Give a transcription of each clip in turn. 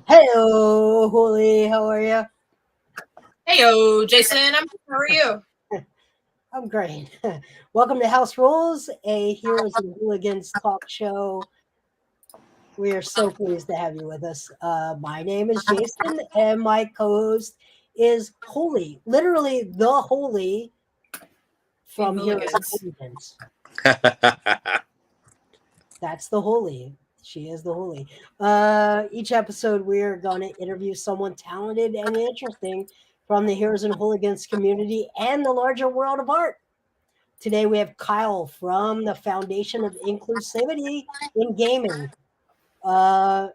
Hello, Holy. How are you? Heyo, Jason. How are you? I'm great. Welcome to House Rules, a Heroes and Hooligans talk show. We are so pleased to have you with us. My name is Jason, and my co-host is Holy, literally the Holy In from Heroes and hooligans. Hooligans. That's the Holy. She is the Holy. Each episode, we are going to interview someone talented and interesting from the Heroes and Hooligans community and the larger world of art. Today we have Kyle from the Foundation of Inclusivity in Gaming. Uh,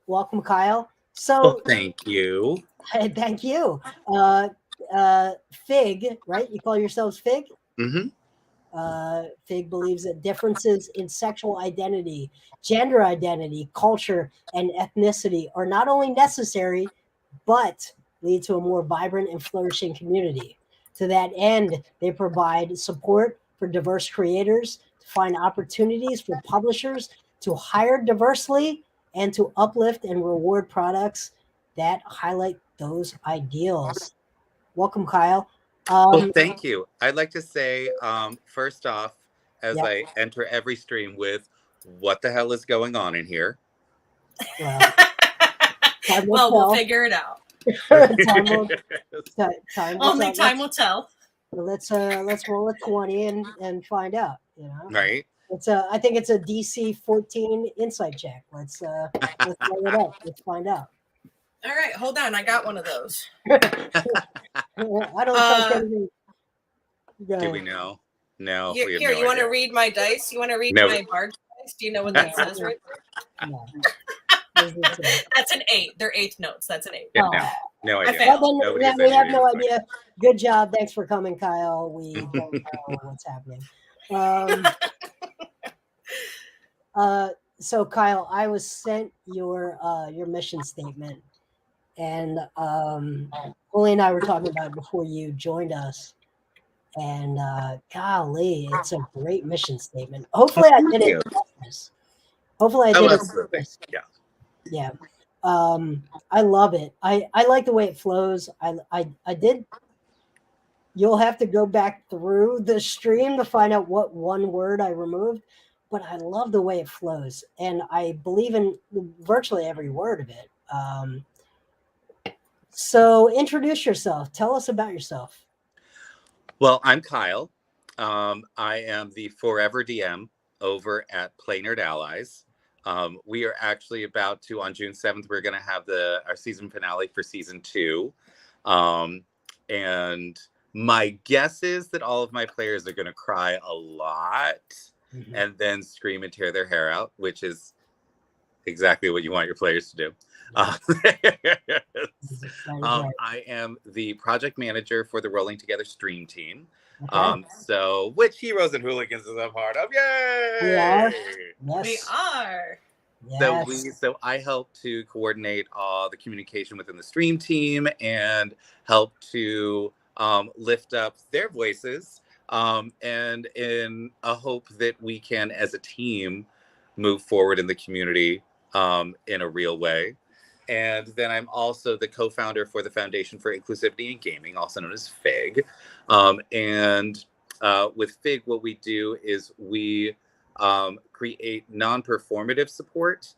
Welcome, Kyle. Well, So, thank you. thank you. Uh, Fig, right? You call yourselves Fig? Hmm. Fig believes that differences in sexual identity, gender identity, culture, and ethnicity are not only necessary, but lead to a more vibrant and flourishing community. To that end, they provide support for diverse creators, to find opportunities for publishers to hire diversely, and to uplift and reward products that highlight those ideals. Welcome, Kyle. Well, Um, thank you. I'd like to say, first off, as yep. I enter every stream with, what the hell is going on in here? Well, time will Well, we'll tell. figure it out. time will time will Only tell. time will tell. Let's roll a 20 and find out. Right? It's a I think it's a DC 14 insight check. Let's roll it up. Let's find out. All right, hold on. I got one of those. I don't trust anything. Do we know? No, we have Here, no you want to idea. read my dice? You want to read No. my bard dice? Do you know what that says right there? No. That's an 8. They're eighth notes. That's an 8. Yeah, Oh. no I idea. failed. Well, Nobody then, has we any have no idea. idea. Good job. Thanks for coming, Kyle. We don't know what's happening. So Kyle, I was sent your mission statement, and Holly and I were talking about it before you joined us. And golly, it's a great mission statement. Hopefully, I did it justice. Hopefully, I did it Absolutely. justice. Yeah. Yeah. I love it. I like the way it flows. I did. You'll have to go back through the stream to find out what one word I removed, but I love the way it flows, and I believe in virtually every word of it. So introduce yourself. Tell us about yourself. Well, I'm Kyle. I am the Forever DM over at Play Nerd Allies. We are actually about to, on June 7th, we're going to have our season finale for season 2. And my guess is that all of my players are going to cry a lot and then scream and tear their hair out, which is exactly what you want your players to do. I am the project manager for the Rolling Together stream team. Okay. So which Heroes and Hooligans is a part of? Yay! We are. Yes. We are. Yes. So I help to coordinate all the communication within the stream team and help to lift up their voices, and in a hope that we can, as a team, move forward in the community in a real way. And then I'm also the co-founder for the Foundation for Inclusivity in Gaming, also known as FIG. And with FIG, what we do is we create non-performative support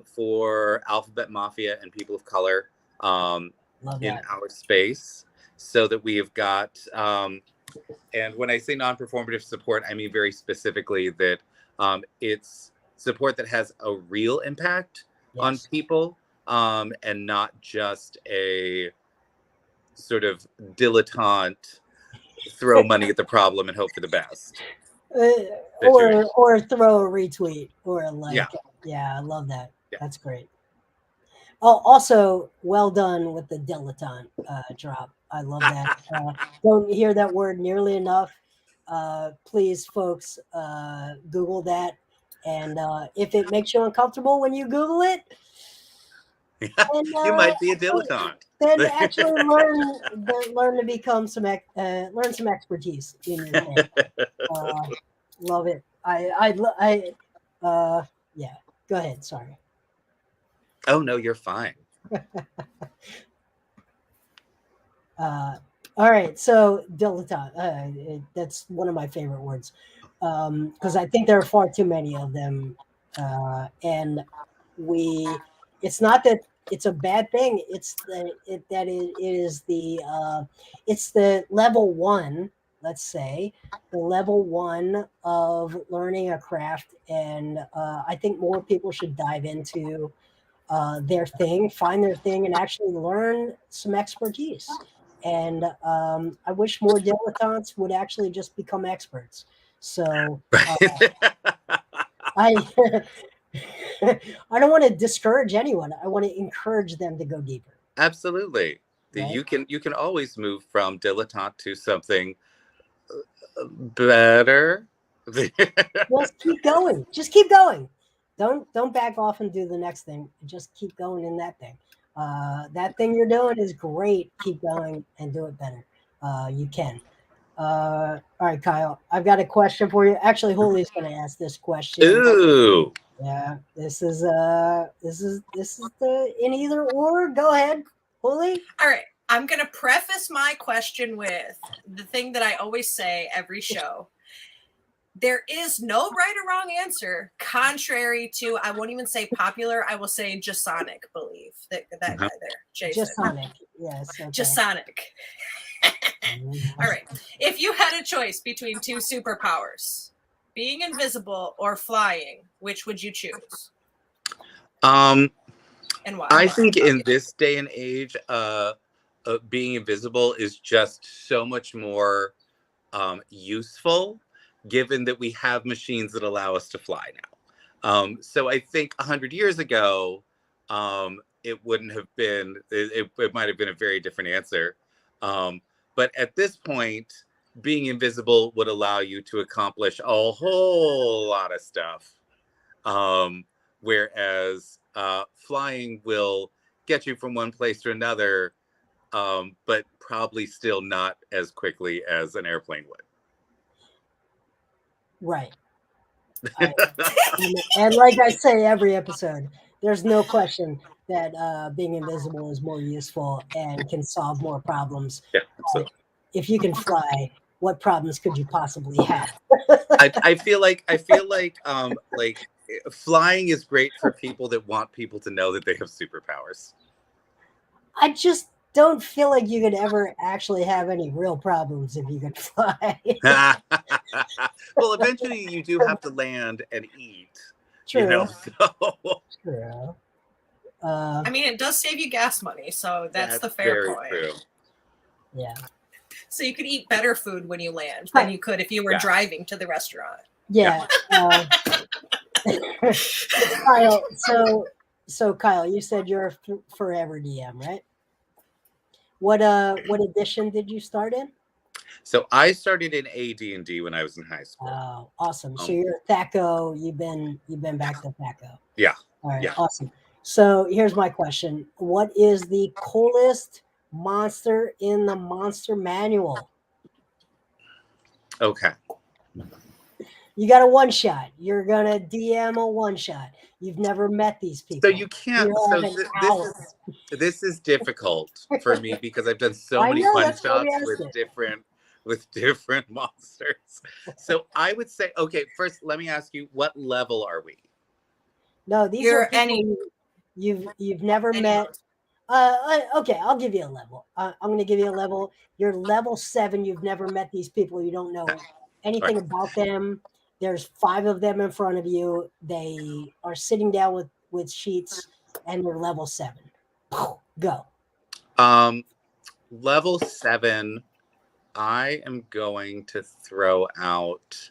for Alphabet Mafia and people of color in our space, so that we have got, and when I say non-performative support, I mean very specifically that it's support that has a real impact on people, and not just a sort of dilettante throw money at the problem and hope for the best. Or throw a retweet or a like. Yeah, I love that. Yeah. That's great. Oh, also, well done with the dilettante drop. I love that. Don't hear that word nearly enough. Please, folks, Google that. And if it makes you uncomfortable when you Google it, then, you might be a dilettante. Then actually learn to become learn some expertise in your thing. Love it. Yeah. Go ahead. Sorry. Oh no, you're fine. All right, so dilettante. That's one of my favorite words because I think there are far too many of them, and we. It's not that it's a bad thing. It's that it is it's the level one. Let's say the level one of learning a craft, and I think more people should dive into their thing, find their thing, and actually learn some expertise. And I wish more dilettantes would actually just become experts. So I I don't want to discourage anyone. I want to encourage them to go deeper. Absolutely. Right? You can always move from dilettante to something better. Just keep going. Just keep going. Don't back off and do the next thing. Just keep going in that thing. That thing you're doing is great. Keep going and do it better. You can. All right, Kyle. I've got a question for you. Actually, Julie's going to ask this question. Ooh. Yeah, this is the in either or. Go ahead, Julie. All right. I'm going to preface my question with the thing that I always say every show. There is no right or wrong answer, contrary to, I won't even say popular, I will say Jasonic belief. That guy there, Jason. Jasonic. Yes. Okay. Jasonic. All right. If you had a choice between two superpowers, being invisible or flying, which would you choose? And why? I think in this day and age, being invisible is just so much more useful, given that we have machines that allow us to fly now. So I think 100 years ago, it wouldn't have been, it might have been a very different answer. But at this point, being invisible would allow you to accomplish a whole lot of stuff. Whereas flying will get you from one place to another, but probably still not as quickly as an airplane would. Right. And like I say every episode, there's no question that being invisible is more useful and can solve more problems. Yeah, so if you can fly, what problems could you possibly have? I feel like flying is great for people that want people to know that they have superpowers. I just don't feel like you could ever actually have any real problems if you could fly. Well, eventually you do have to land and eat. True. You know, so. True. I mean, it does save you gas money, so that's the fair point. True. Yeah. So you could eat better food when you land than you could if you were driving to the restaurant. Yeah. Kyle, so Kyle, you said you're a forever DM, right? What edition did you start in? So I started in AD&D when I was in high school. Oh, awesome! So you're a THACO. You've been back to THACO. Yeah. All right. Yeah. Awesome. So here's my question: what is the coolest monster in the monster manual? Okay. You got a one shot. You're gonna DM a one shot. You've never met these people. So you can't. This is difficult for me because I've done so many one shots with different monsters. So I would say, okay, first let me ask you, what level are we? No, these are people you've never met. Okay, I'll give you a level. I'm going to give you a level. You're level 7. You've never met these people. You don't know anything about them. There's 5 of them in front of you. They are sitting down with sheets, and they're level 7. Go. Level 7. I am going to throw out.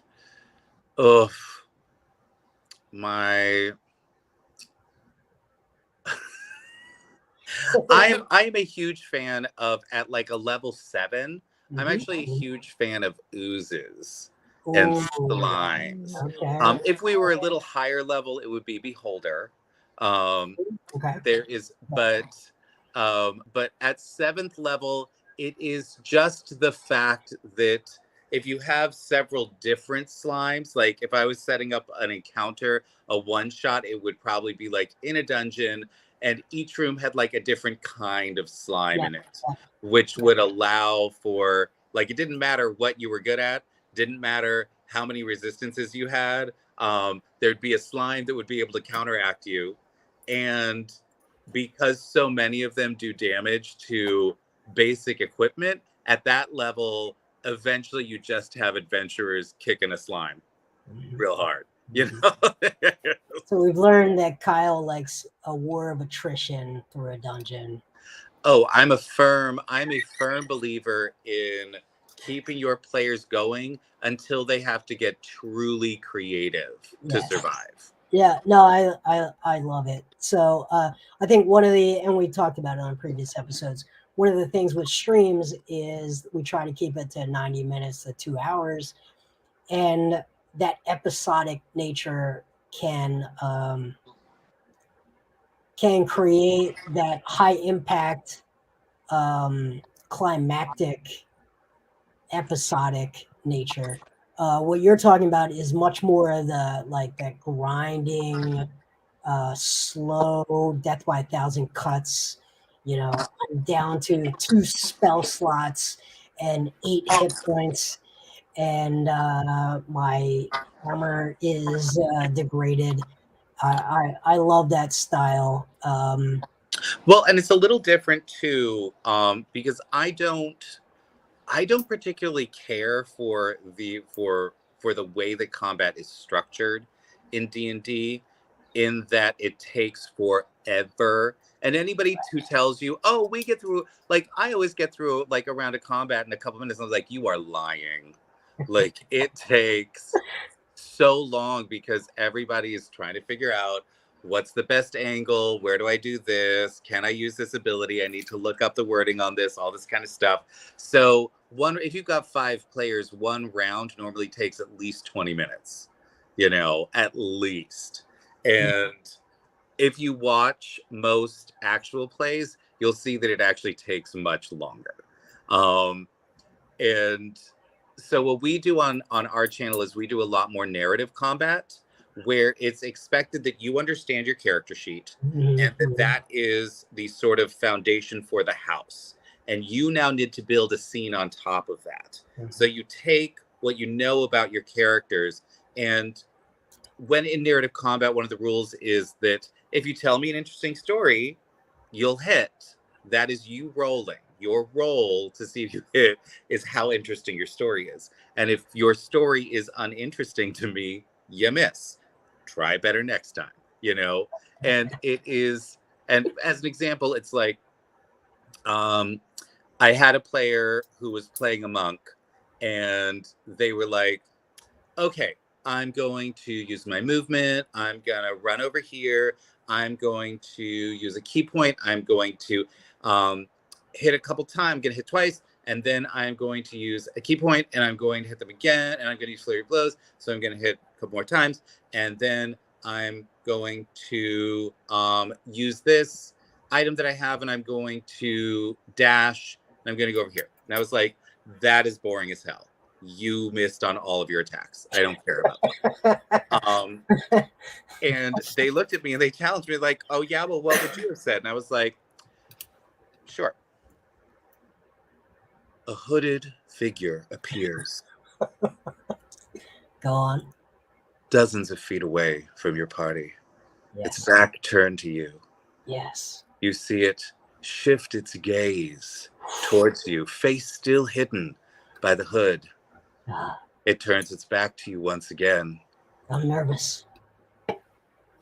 My. I am a huge fan of, at like a level 7. Mm-hmm. I'm actually a huge fan of oozes and slimes. Okay. If we were a little higher level, it would be Beholder. Okay. There is, but at 7th level, it is just the fact that if you have several different slimes, like if I was setting up an encounter, a one shot, it would probably be like in a dungeon, and each room had like a different kind of slime Yeah. in it, which would allow for, like, it didn't matter what you were good at, didn't matter how many resistances you had. There'd be a slime that would be able to counteract you. And because so many of them do damage to basic equipment, at that level, eventually you just have adventurers kicking a slime real hard, you know? So we've learned that Kyle likes a war of attrition through a dungeon. Oh, I'm a firm believer in keeping your players going until they have to get truly creative to Yes. survive. Yeah, no, I love it. So I think one of the, and we talked about it on previous episodes, one of the things with streams is we try to keep it to 90 minutes to 2 hours, and that episodic nature can create that high impact, climactic, episodic nature. What you're talking about is much more of the, like, that grinding, slow death by 1,000 cuts. You know, I'm down to 2 spell slots and 8 hit points, and my armor is degraded. I love that style. Well, and it's a little different too, because I don't particularly care for the way that combat is structured in D&D, in that it takes forever. And anybody who tells you, oh, we get through, like, I always get through like a round of combat in a couple minutes, I was like, you are lying. Like, it takes so long because everybody is trying to figure out what's the best angle, where do I do this, can I use this ability, I need to look up the wording on this, all this kind of stuff. So if you've got 5 players, one round normally takes at least 20 minutes, you know, at least. And if you watch most actual plays, you'll see that it actually takes much longer. And so what we do on our channel is we do a lot more narrative combat, where it's expected that you understand your character sheet, and that is the sort of foundation for the house. And you now need to build a scene on top of that. So you take what you know about your characters, and when in narrative combat, one of the rules is that if you tell me an interesting story, you'll hit. That is you rolling. Your roll to see if you hit is how interesting your story is. And if your story is uninteresting to me, you miss. Try better next time, you know? And it is, and as an example, it's like, I had a player who was playing a monk, and they were like, okay, I'm going to use my movement. I'm going to run over here. I'm going to use a key point. I'm going to hit a couple times. I'm going to hit twice. And then I'm going to use a key point, and I'm going to hit them again. And I'm going to use flurry of blows. So I'm going to hit a couple more times. And then I'm going to use this item that I have, and I'm going to dash. And I'm going to go over here. And I was like, that is boring as hell. You missed on all of your attacks. I don't care about that. And they looked at me and they challenged me like, oh yeah, well, what would you have said? And I was like, sure. A hooded figure appears. Go on. Dozens of feet away from your party. Yes. Its back turned to you. Yes. You see it shift its gaze towards you, face still hidden by the hood. It turns its back to you once again. I'm nervous.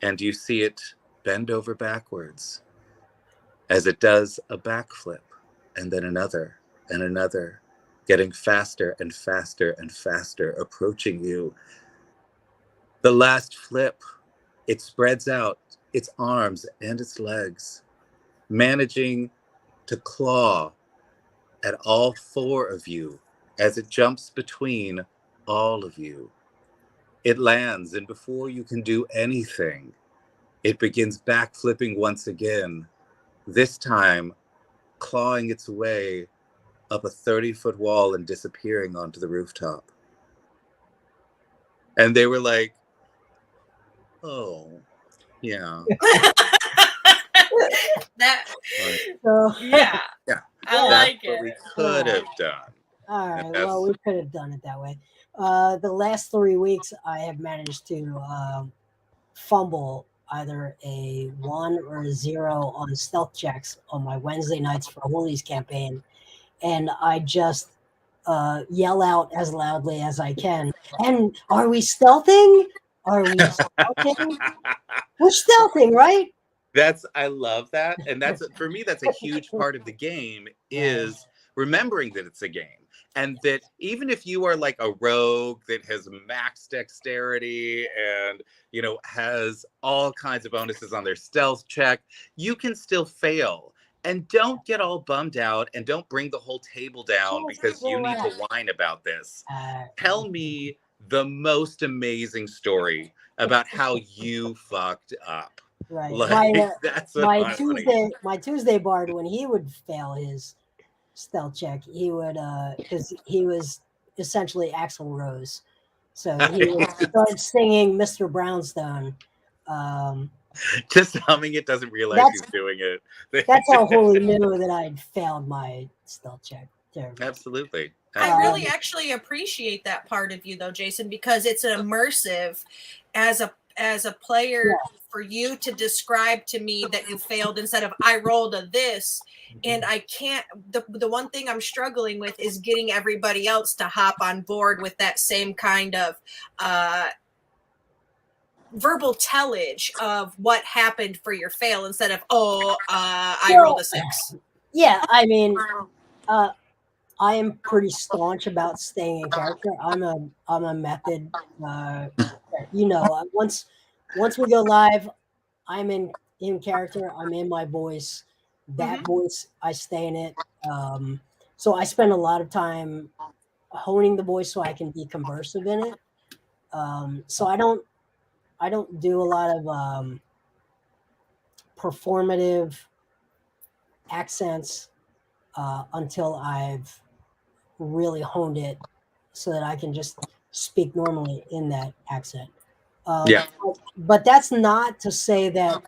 And you see it bend over backwards as it does a backflip, and then another and another, getting faster and faster and faster, approaching you. The last flip, it spreads out its arms and its legs, managing to claw at all 4 of you as it jumps between all of you. It lands, and before you can do anything, it begins backflipping once again, this time clawing its way up a 30-foot wall and disappearing onto the rooftop. And they were like, oh, yeah. That, So, yeah, Yeah. I That's like what it. we could have done. all And right. that's Well, we could have done it that way. The last 3 weeks, I have managed to fumble either a 1 or a 0 on stealth checks on my Wednesday nights for Woolies campaign, and I just yell out as loudly as I can. And are we stealthing? Are we stealthing? We're stealthing, right? I love that. And that's for me, that's a huge part of the game is remembering that it's a game. And that even if you are like a rogue that has max dexterity and has all kinds of bonuses on their stealth check, you can still fail. And don't get all bummed out and don't bring the whole table down because you need to whine about this. Tell me the most amazing story about how you fucked up. Right. Like that's what I want to hear. My Tuesday bard, when he would fail his stealth check, he would because he was essentially Axl Rose, so he would start singing Mr. Brownstone. Just humming it, doesn't realize he's doing it. That's how Holy knew that I'd failed my stealth check. Terrible. Absolutely. I really actually appreciate that part of you though, Jason, because it's an immersive as a player for you to describe to me that you failed instead of I rolled a this. And I can't, the one thing I'm struggling with is getting everybody else to hop on board with that same kind of verbal tellage of what happened for your fail instead of, I rolled a 6. Yeah, I mean, I am pretty staunch about staying in character. I'm a method. Once we go live, I'm in character. I'm in my voice. That voice, I stay in it. So I spend a lot of time honing the voice so I can be conversive in it. So I don't do a lot of performative accents until I've really honed it so that I can just speak normally in that accent. But that's not to say that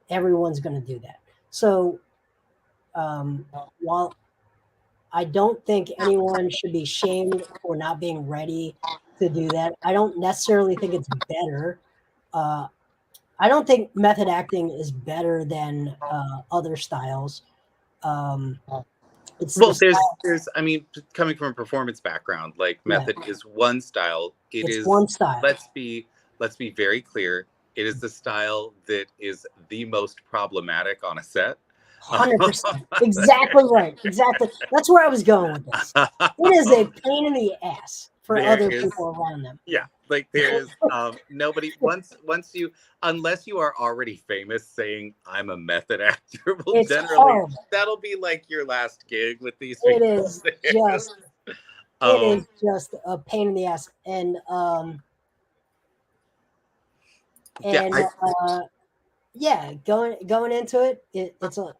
everyone's going to do that. So while I don't think anyone should be shamed for not being ready to do that, I don't necessarily think it's better. I don't think method acting is better than other styles. There's I mean, coming from a performance background, like method is one style. It's one style. Let's be very clear. It is the style that is the most problematic on a set. 100%. Exactly right. Exactly. That's where I was going with this. It is a pain in the ass for other people around them. Yeah. Like there's nobody once you, unless you are already famous saying I'm a method actor, well, generally horrible. That'll be like your last gig with these people. It is just a pain in the ass. And going into it, it's a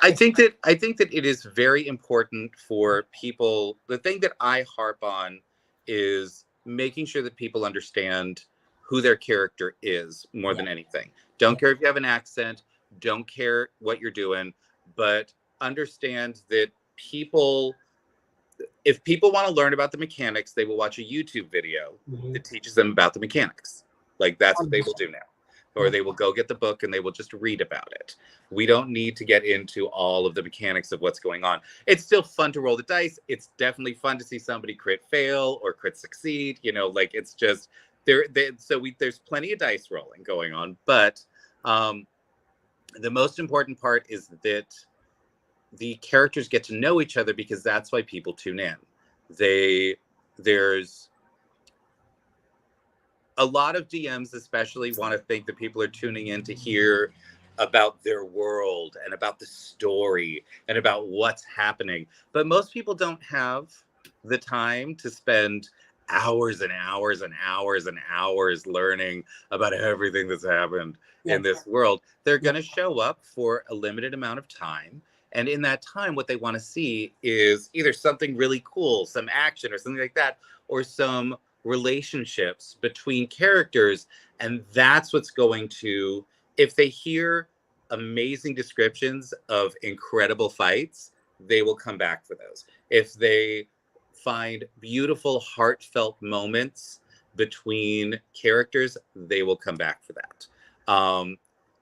I think that it is very important for people. The thing that I harp on is making sure that people understand who their character is more than anything. Don't care if you have an accent, don't care what you're doing, but understand that if people want to learn about the mechanics, they will watch a YouTube video that teaches them about the mechanics. Like that's what they will do now. Or they will go get the book and they will just read about it. We don't need to get into all of the mechanics of what's going on. It's still fun to roll the dice. It's definitely fun to see somebody crit fail or crit succeed. Like it's just there's plenty of dice rolling going on. But the most important part is that the characters get to know each other because that's why people tune in. There's a lot of DMs especially want to think that people are tuning in to hear about their world and about the story and about what's happening. But most people don't have the time to spend hours and hours and hours and hours learning about everything that's happened in this world. They're going to show up for a limited amount of time. And in that time, what they want to see is either something really cool, some action or something like that, or some relationships between characters. And that's what's going to if they hear amazing descriptions of incredible fights, they will come back for those. If they find beautiful, heartfelt moments between characters, they will come back for that.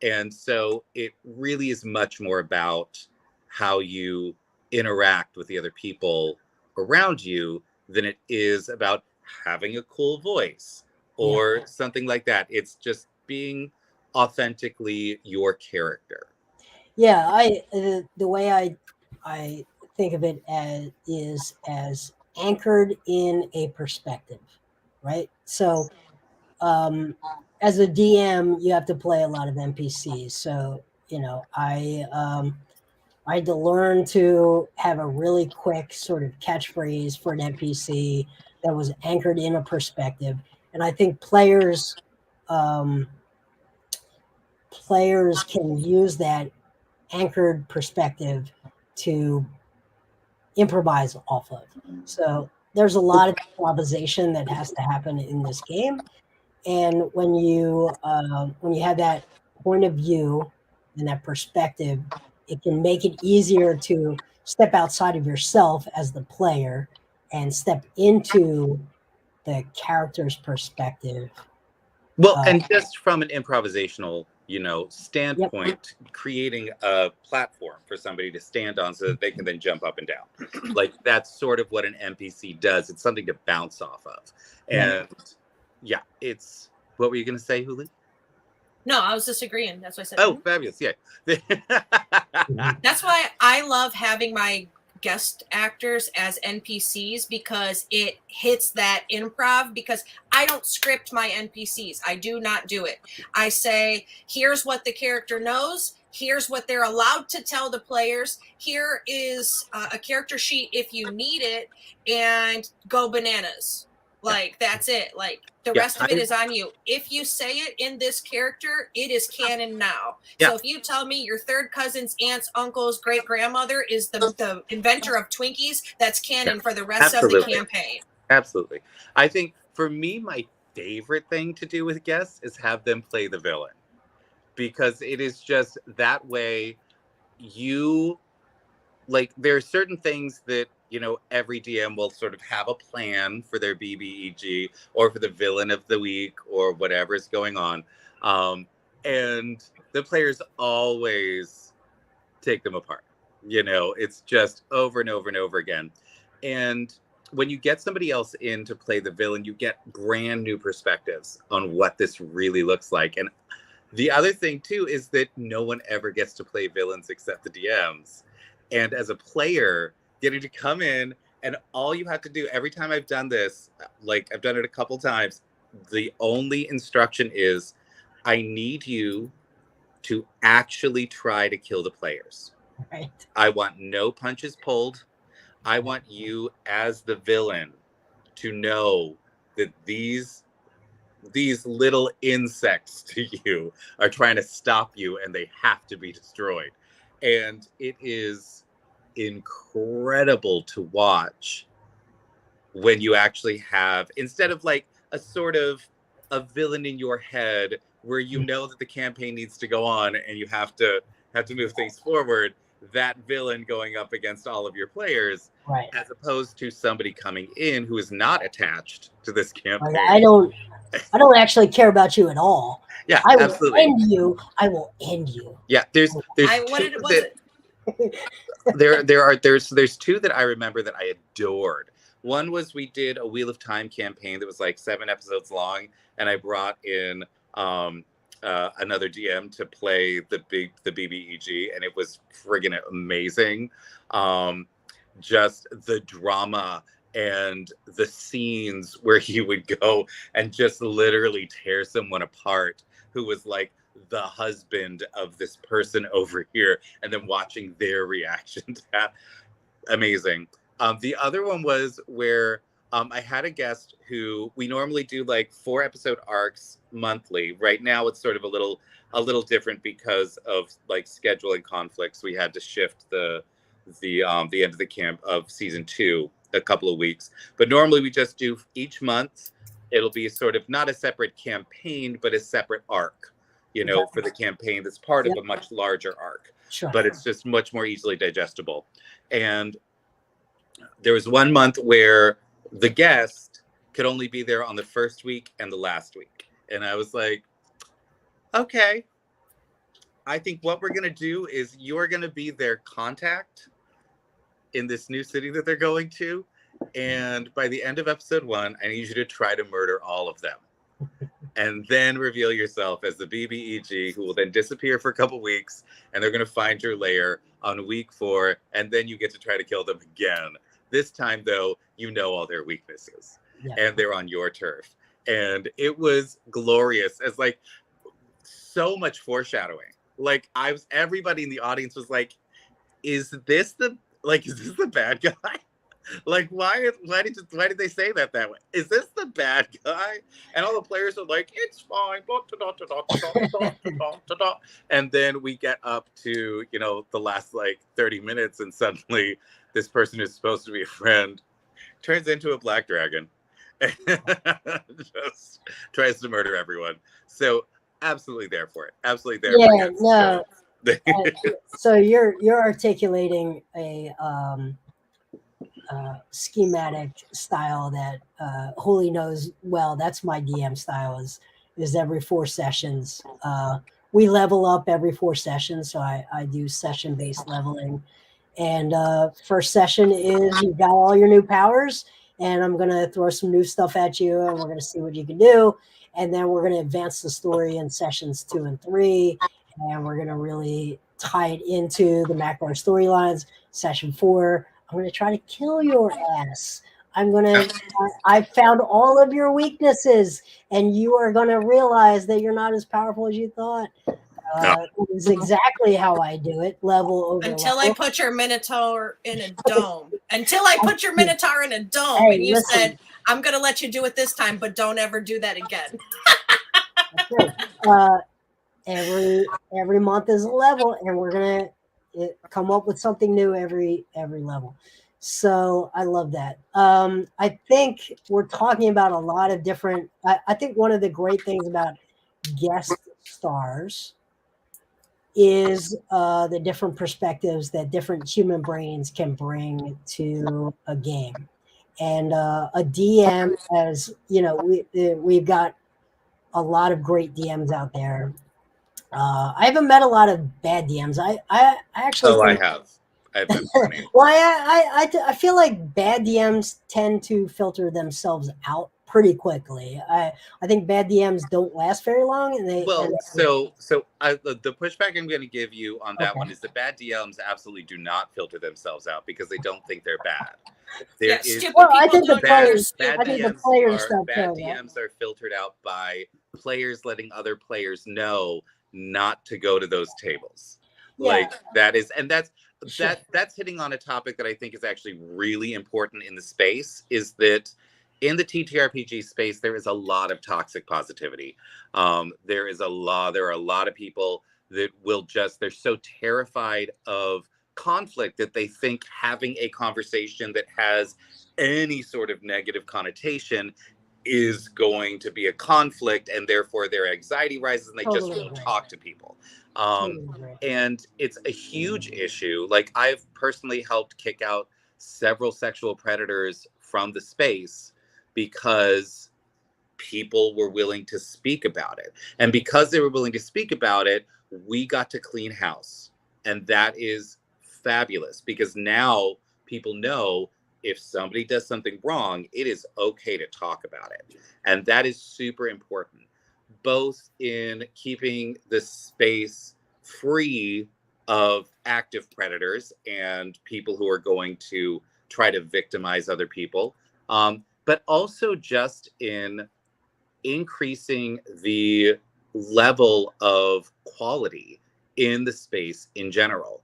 And so it really is much more about how you interact with the other people around you than it is about having a cool voice or something like that. It's just being authentically your character. Yeah, the way I think of it as anchored in a perspective, right? So, as a DM, you have to play a lot of NPCs. So, I had to learn to have a really quick sort of catchphrase for an NPC that was anchored in a perspective, and I think um, players can use that anchored perspective to improvise off of. So there's a lot of improvisation that has to happen in this game, and when you have that point of view and that perspective, it can make it easier to step outside of yourself as the player and step into the character's perspective. Well, Uh, and just from an improvisational, yep. standpoint, creating a platform for somebody to stand on so that they can then jump up and down. Like that's sort of what an NPC does. It's something to bounce off of. And yeah, it's what were you going to say, Huli? No, I was disagreeing. That's why I said. Oh, fabulous. Yeah. That's why I love having my guest actors as NPCs, because it hits that improv, because I don't script my NPCs. I do not do it. I say, here's what the character knows. Here's what they're allowed to tell the players. Here is a character sheet if you need it, and go bananas. Like, that's it. Like, the rest of it is on you. If you say it in this character, it is canon now. Yeah. So if you tell me your third cousin's aunt's uncle's great grandmother is the inventor of Twinkies, that's canon for the rest of the campaign. Absolutely. I think for me, my favorite thing to do with guests is have them play the villain, because it is just that way there are certain things that every DM will sort of have a plan for their BBEG or for the villain of the week or whatever is going on. And the players always take them apart. It's just over and over and over again. And when you get somebody else in to play the villain, you get brand new perspectives on what this really looks like. And the other thing too is that no one ever gets to play villains except the DMs. And as a player, getting to come in, and all you have to do every time I've done this, like I've done it a couple times, the only instruction is I need you to actually try to kill the players. Right. I want no punches pulled. I want you as the villain to know that these little insects to you are trying to stop you, and they have to be destroyed. And it is incredible to watch when you actually have, instead of like a sort of a villain in your head where you know that the campaign needs to go on and you have to move things forward, that villain going up against all of your players, right, as opposed to somebody coming in who is not attached to this campaign. I don't actually care about you at all. Yeah, I will absolutely. end you. I will end you. Yeah, there's What two was it? there's two that I remember that I adored. One was we did a Wheel of Time campaign that was like 7 episodes long, and I brought in another DM to play the BBEG, and it was friggin' amazing. Just the drama and the scenes where he would go and just literally tear someone apart who was like the husband of this person over here, and then watching their reaction to that. Amazing. The other one was where I had a guest who, we normally do like 4 episode arcs monthly. Right now it's sort of a little different because of like scheduling conflicts. We had to shift the end of the camp of season 2 a couple of weeks, but normally we just do each month. It'll be sort of not a separate campaign, but a separate arc. you know, for the campaign that's part of Yep. a much larger arc. Sure. But it's just much more easily digestible. And there was one month where the guest could only be there on the first week and the last week. And I was like, okay, I think what we're going to do is you're going to be their contact in this new city that they're going to. And by the end of episode 1, I need you to try to murder all of them. And then reveal yourself as the BBEG, who will then disappear for a couple weeks, and they're going to find your lair on week 4, and then you get to try to kill them again. This time, though, you know all their weaknesses, and they're on your turf. And it was glorious, as like so much foreshadowing. Like everybody in the audience was like, "Is this the bad guy?" Like, why did they say that way? Is this the bad guy? And all the players are like, it's fine. And then we get up to, you know, the last like 30 minutes, and suddenly this person who's supposed to be a friend turns into a black dragon and just tries to murder everyone. So absolutely there for it. Absolutely there for it. No. So you're articulating a schematic style that Holy knows well. That's my DM style, is every 4 sessions. We level up every 4 sessions, so I do session-based leveling. And first session is you've got all your new powers, and I'm going to throw some new stuff at you, and we're going to see what you can do. And then we're going to advance the story in sessions 2 and 3, and we're going to really tie it into the macro storylines. Session 4, I'm going to try to kill your ass. I found all of your weaknesses, and you are going to realize that you're not as powerful as you thought. It is exactly how I do it, level over Until level. I put your Minotaur in a dome. Until I put your Minotaur in a dome. Hey, and you listen. said, I'm going to let you do it this time, but don't ever do that again. Every month is a level, and we're going to come up with something new every level. So I love that. I think we're talking about a lot of different, I think one of the great things about guest stars is the different perspectives that different human brains can bring to a game. And a DM, as you know, we've got a lot of great DMs out there. I haven't met a lot of bad DMs. I actually I have. I've met plenty. Well, I feel like bad DMs tend to filter themselves out pretty quickly. I think bad DMs don't last very long, and the pushback I'm going to give you on that one is the bad DMs absolutely do not filter themselves out because they don't think they're bad. I think the bad DMs are filtered out by players letting other players know not to go to those tables. Like that's hitting on a topic that I think is actually really important in the space, is that in the TTRPG space, there is a lot of toxic positivity. There are a lot of people that they're so terrified of conflict that they think having a conversation that has any sort of negative connotation is going to be a conflict, and therefore their anxiety rises and they just won't talk to people. And it's a huge issue. Like, I've personally helped kick out several sexual predators from the space because people were willing to speak about it. And because they were willing to speak about it, we got to clean house. And that is fabulous, because now people know if somebody does something wrong, it is okay to talk about it. And that is super important, both in keeping the space free of active predators and people who are going to try to victimize other people, but also just in increasing the level of quality in the space in general.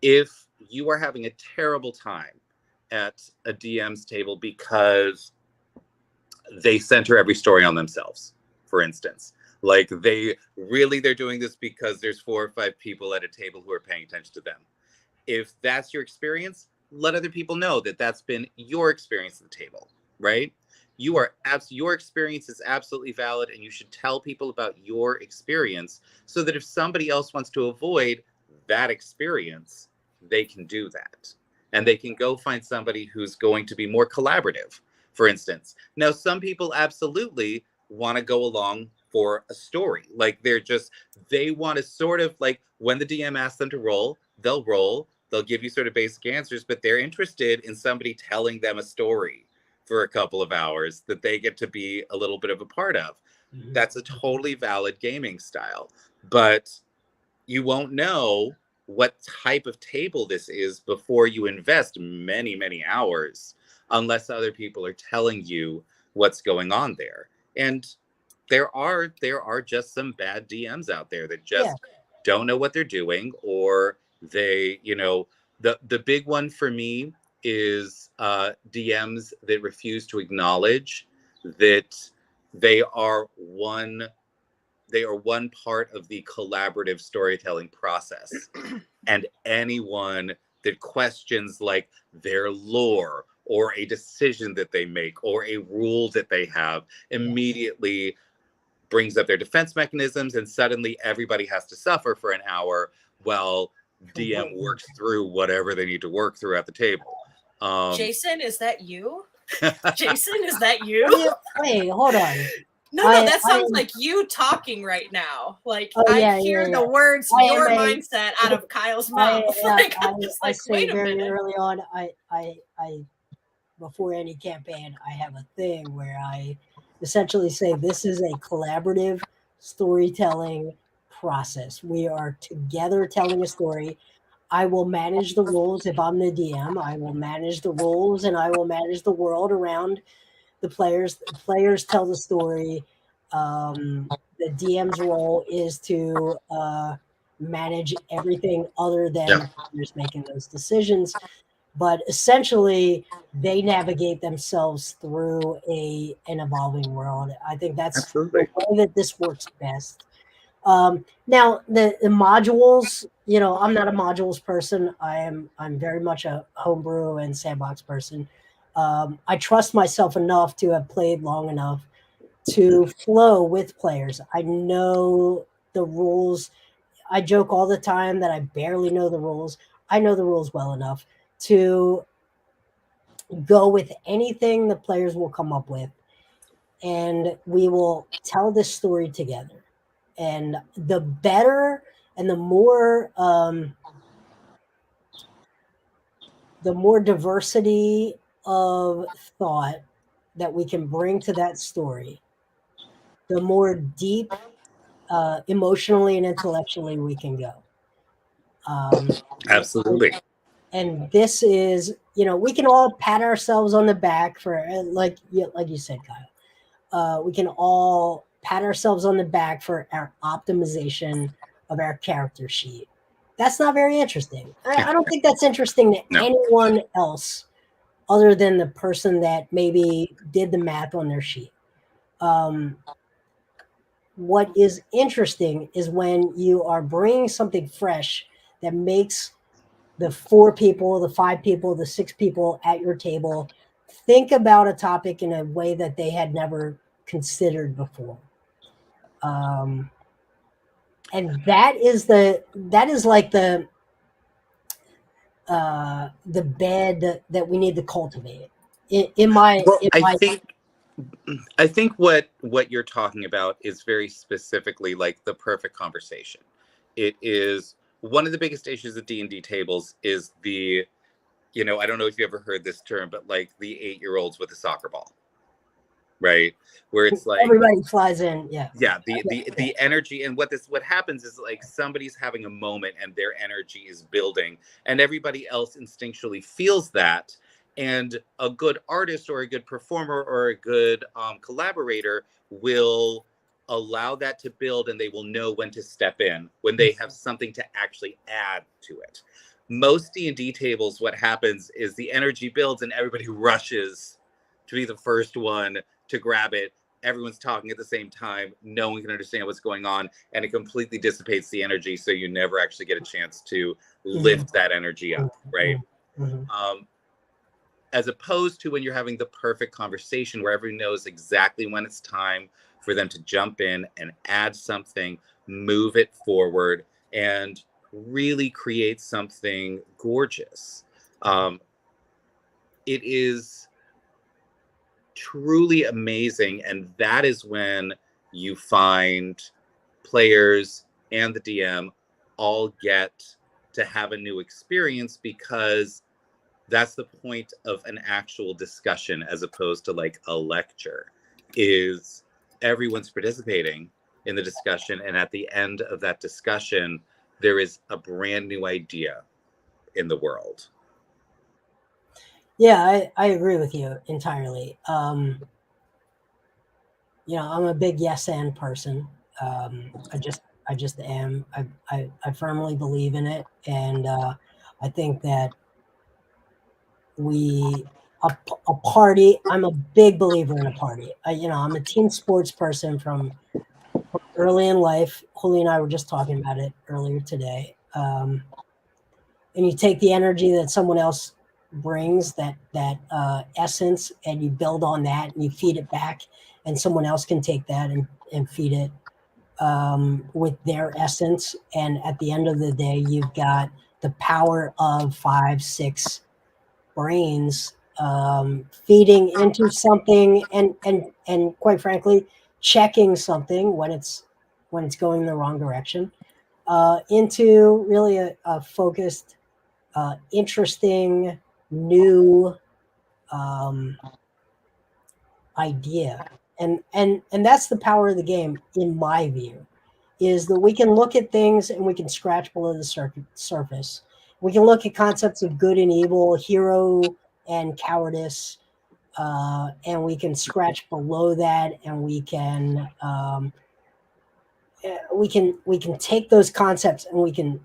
If you are having a terrible time at a DM's table because they center every story on themselves, for instance, like they're doing this because there's 4 or 5 people at a table who are paying attention to them. If that's your experience, let other people know that that's been your experience at the table, right? your experience is absolutely valid, and you should tell people about your experience so that if somebody else wants to avoid that experience, they can do that. And they can go find somebody who's going to be more collaborative, for instance. Now, some people absolutely want to go along for a story. Like they want to sort of like when the DM asks them to roll, they'll give you sort of basic answers, but they're interested in somebody telling them a story for a couple of hours that they get to be a little bit of a part of. That's a totally valid gaming style, but you won't know what type of table this is before you invest many, many hours, unless other people are telling you what's going on there. And there are just some bad DMs out there that just don't know what they're doing, or they, the big one for me is DMs that refuse to acknowledge that they are one part of the collaborative storytelling process. And anyone that questions like their lore or a decision that they make or a rule that they have immediately brings up their defense mechanisms, and suddenly everybody has to suffer for an hour while DM works through whatever they need to work through at the table. Jason, is that you? Jason, is that you? Wait, hold on. No, that sounds like you talking right now. Like I hear the words "your mindset" out of Kyle's mouth. I say very early on, I before any campaign, I have a thing where I essentially say this is a collaborative storytelling process. We are together telling a story. I will manage the rules if I'm the DM. I will manage the rules, and I will manage the world around the players. The players tell the story. The DM's role is to manage everything other than players making those decisions. But essentially, they navigate themselves through an evolving world. I think that's the way that this works best. Now the modules, I'm not a modules person. I'm very much a homebrew and sandbox person. I trust myself enough to have played long enough to flow with players. I know the rules. I joke all the time that I barely know the rules. I know the rules well enough to go with anything the players will come up with, and we will tell this story together. And the better and the more diversity of thought that we can bring to that story, the more deep emotionally and intellectually we can go. Absolutely. And this is, we can all pat ourselves on the back for, like you said, Kyle. We can all pat ourselves on the back for our optimization of our character sheet. That's not very interesting. I don't think that's interesting to anyone else other than the person that maybe did the math on their sheet. What is interesting is when you are bringing something fresh that makes the 4 people, the 5 people, the 6 people at your table think about a topic in a way that they had never considered before. And that is like the bed that we need to cultivate. I think what you're talking about is very specifically like the perfect conversation. It is one of the biggest issues at D&D tables is I don't know if you ever heard this term, but like the 8-year-olds with a soccer ball, right? Where it's like everybody flies in. The energy, and what happens is like somebody's having a moment and their energy is building, and everybody else instinctually feels that. And a good artist or a good performer or a good collaborator will allow that to build, and they will know when to step in when they have something to actually add to it. Most D&D tables, what happens is the energy builds and everybody rushes to be the first one to grab it. Everyone's talking at the same time. No one can understand what's going on, and it completely dissipates the energy, so you never actually get a chance to lift that energy up, right? as opposed to when you're having the perfect conversation where everyone knows exactly when it's time for them to jump in and add something, move it forward, and really create something gorgeous. It is truly amazing, and that is when you find players and the DM all get to have a new experience, because that's the point of an actual discussion as opposed to like a lecture, is everyone's participating in the discussion, and at the end of that discussion there is a brand new idea in the world. Yeah, I agree with you entirely. I'm a big yes and person. I just am. I firmly believe in it, and I think that we a party. I'm a big believer in a party. I'm a team sports person from early in life. Julio and I were just talking about it earlier today. And you take the energy that someone else brings, that essence, and you build on that, and you feed it back, and someone else can take that and feed it with their essence. And at the end of the day, you've got the power of 5, 6 brains feeding into something, and quite frankly, checking something when it's going the wrong direction, into really a focused, interesting, new um, idea. And that's the power of the game, in my view, is that we can look at things and we can scratch below the surface. We can look at concepts of good and evil, hero and cowardice, and we can scratch below that, and we can take those concepts, and we can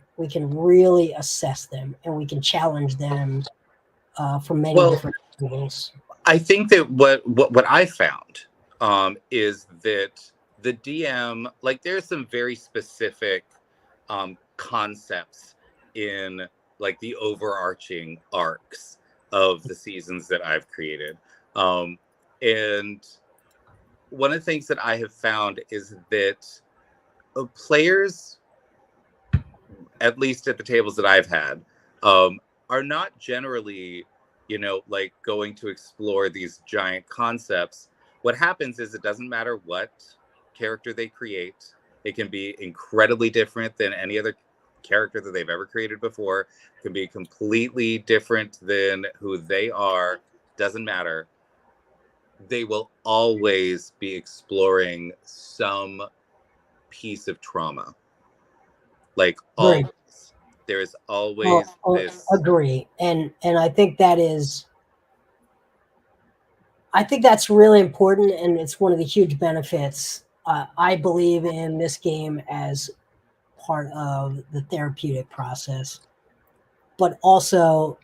really assess them, and we can challenge them from many Well, different angles. I think that what I found is that the DM, like, there's some very specific concepts in like the overarching arcs of the seasons that I've created. And one of the things that I have found is that players, at least at the tables that I've had, are not generally, like going to explore these giant concepts. What happens is it doesn't matter what character they create. It can be incredibly different than any other character that they've ever created before. It can be completely different than who they are. Doesn't matter. They will always be exploring some piece of trauma. Like, Agree. always. There is always this. Agree. And I think that's really important, and it's one of the huge benefits. I believe in this game as part of the therapeutic process, but also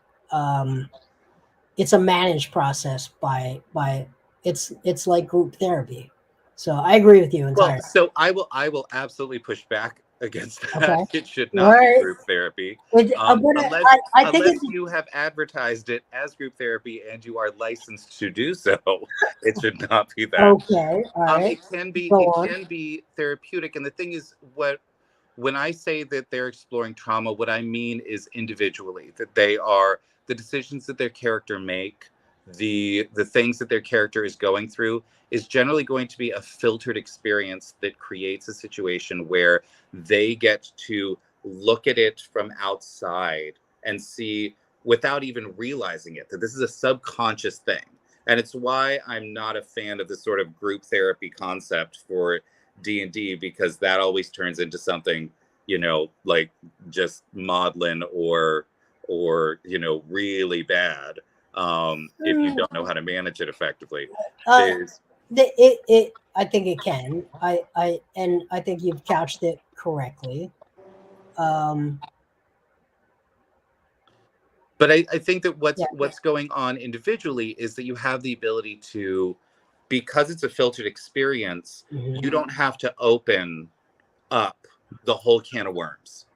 it's a managed process by it's like group therapy. So I agree with you Well, entirely. so I will absolutely push back against that. Okay. It should All not be right. group therapy, But I think unless it's you have advertised it as group therapy and you are licensed to do so. It should not be that. okay. All right. Go It on. can be therapeutic, and the thing is, when I say that they're exploring trauma, what I mean is individually, that they are the decisions that their character make, the things that their character is going through is generally going to be a filtered experience that creates a situation where they get to look at it from outside and see, without even realizing it, that this is a subconscious thing. And it's why I'm not a fan of this sort of group therapy concept for D&D, because that always turns into something, like just maudlin or really bad, if you don't know how to manage it effectively. There's I think it can. I think you've couched it correctly. But I think that Yeah. what's going on individually is that you have the ability to, because it's a filtered experience, Mhm. you don't have to open up the whole can of worms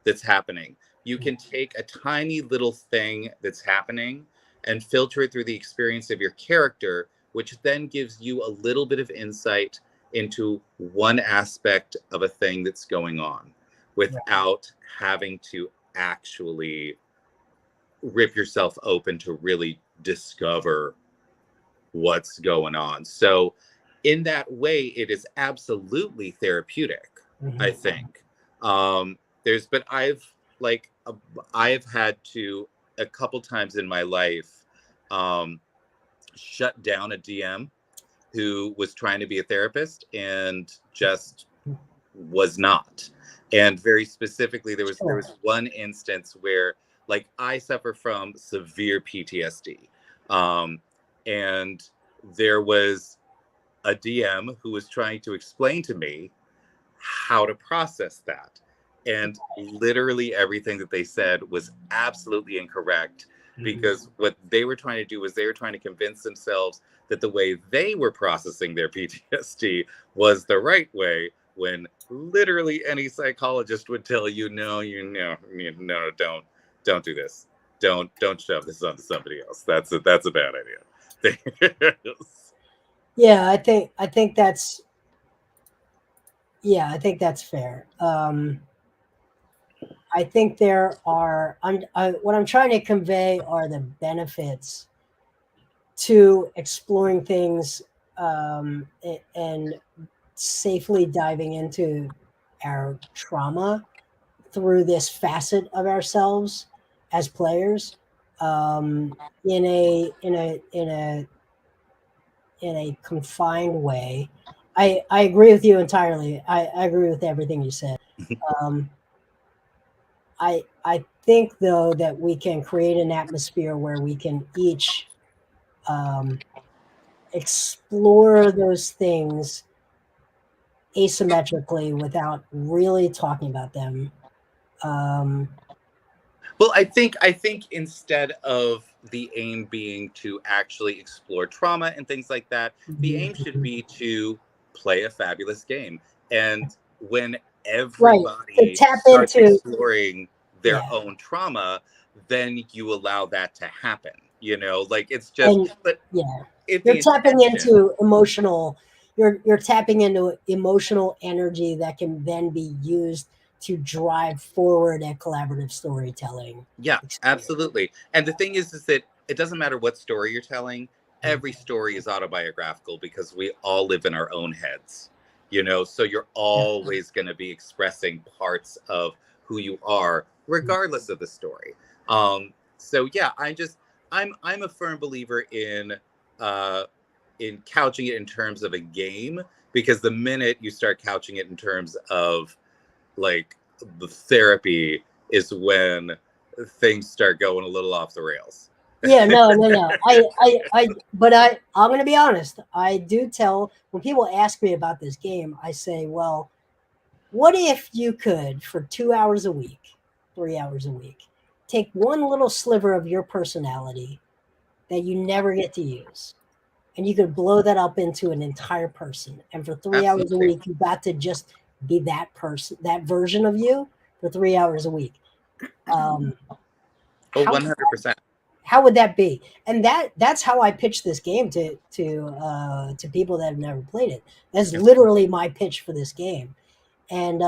that's happening. You can take a tiny little thing that's happening and filter it through the experience of your character, which then gives you a little bit of insight into one aspect of a thing that's going on without having to actually rip yourself open to really discover what's going on. So in that way, it is absolutely therapeutic, I think. But I've had to a couple times in my life shut down a DM who was trying to be a therapist and just was not. And very specifically, there was one instance where, like, I suffer from severe PTSD, and there was a DM who was trying to explain to me how to process that, and literally everything that they said was absolutely incorrect, because what they were trying to do was they were trying to convince themselves that the way they were processing their PTSD was the right way, when literally any psychologist would tell you, no, don't do this. Don't shove this onto somebody else. That's a bad idea. Yeah, I think that's fair. I think there are, what I'm trying to convey are the benefits to exploring things and safely diving into our trauma through this facet of ourselves as players, in a confined way. I agree with you entirely. I agree with everything you said. I think, though, that we can create an atmosphere where we can each explore those things asymmetrically without really talking about them. Well, I think instead of the aim being to actually explore trauma and things like that, the aim should be to play a fabulous game. And when everybody starts exploring their own trauma, then you allow that to happen. You know, like, it's just, you're tapping into emotional. You're tapping into emotional energy that can then be used to drive forward a collaborative storytelling. Yeah, absolutely. And the thing is that it doesn't matter what story you're telling. Every story is autobiographical because we all live in our own heads, you know, so you're always going to be expressing parts of who you are, regardless of the story. So yeah, I'm a firm believer in couching it in terms of a game, because the minute you start couching it in terms of, like, the therapy is when things start going a little off the rails. Yeah, no. But I'm going to be honest. I do tell, when people ask me about this game, I say, well, what if you could, for 2 hours a week, 3 hours a week, take one little sliver of your personality that you never get to use, and you could blow that up into an entire person. And for 3 hours a week, you got to just be that person, that version of you, for 3 hours a week. 100%. How would that be? And that's how I pitch this game to people that have never played it. That's literally my pitch for this game. And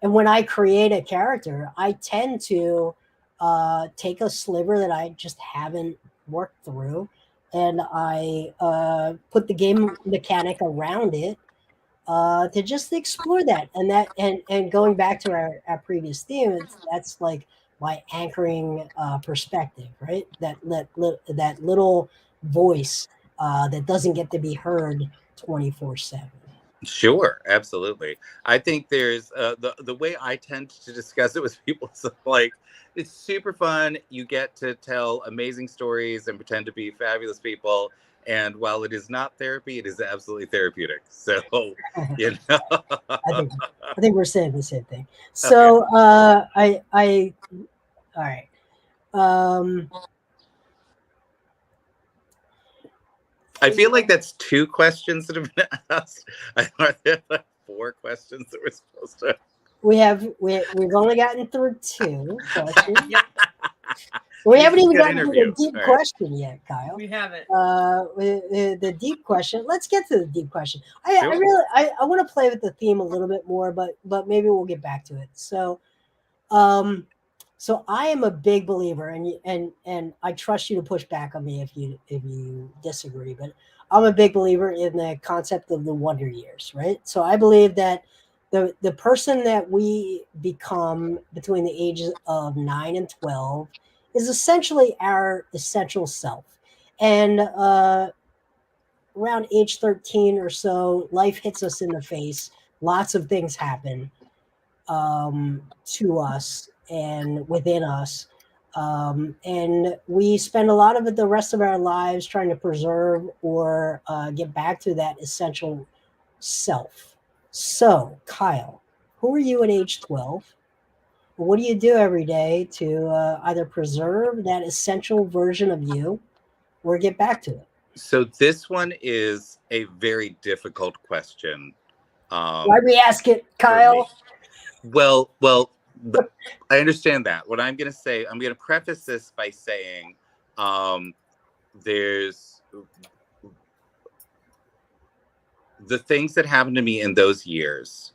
when I create a character, I tend to take a sliver that I just haven't worked through, and I put the game mechanic around it to just explore that. And going back to our previous theme, that's like my anchoring perspective, right? That little voice that doesn't get to be heard 24/7. Sure, absolutely. I think there's the way I tend to discuss it with people is like, it's super fun. You get to tell amazing stories and pretend to be fabulous people. And while it is not therapy, it is absolutely therapeutic. So, you know, I think we're saying the same thing. So, okay. All right. I feel like that's 2 questions that have been asked. Are there like 4 questions that we're supposed to? We've only gotten through 2 questions. We This haven't is a even good gotten to interview. the deep All right. question yet, Kyle. We haven't. The deep question. Let's get to the deep question. I Sure. really I want to play with the theme a little bit more, but maybe we'll get back to it. Um, so I am a big believer, and I trust you to push back on me if you disagree. But I'm a big believer in the concept of the wonder years, right? So I believe that the person that we become between the ages of 9 and 12 is essentially our essential self, and around age 13 or so, life hits us in the face. Lots of things happen to us and within us. And we spend a lot of it the rest of our lives trying to preserve or get back to that essential self. So, Kyle, who are you at age 12? What do you do every day to either preserve that essential version of you or get back to it? So this one is a very difficult question. Why we ask it, For me. Kyle? Well, I understand that. What I'm going to say, I'm going to preface this by saying there's the things that happened to me in those years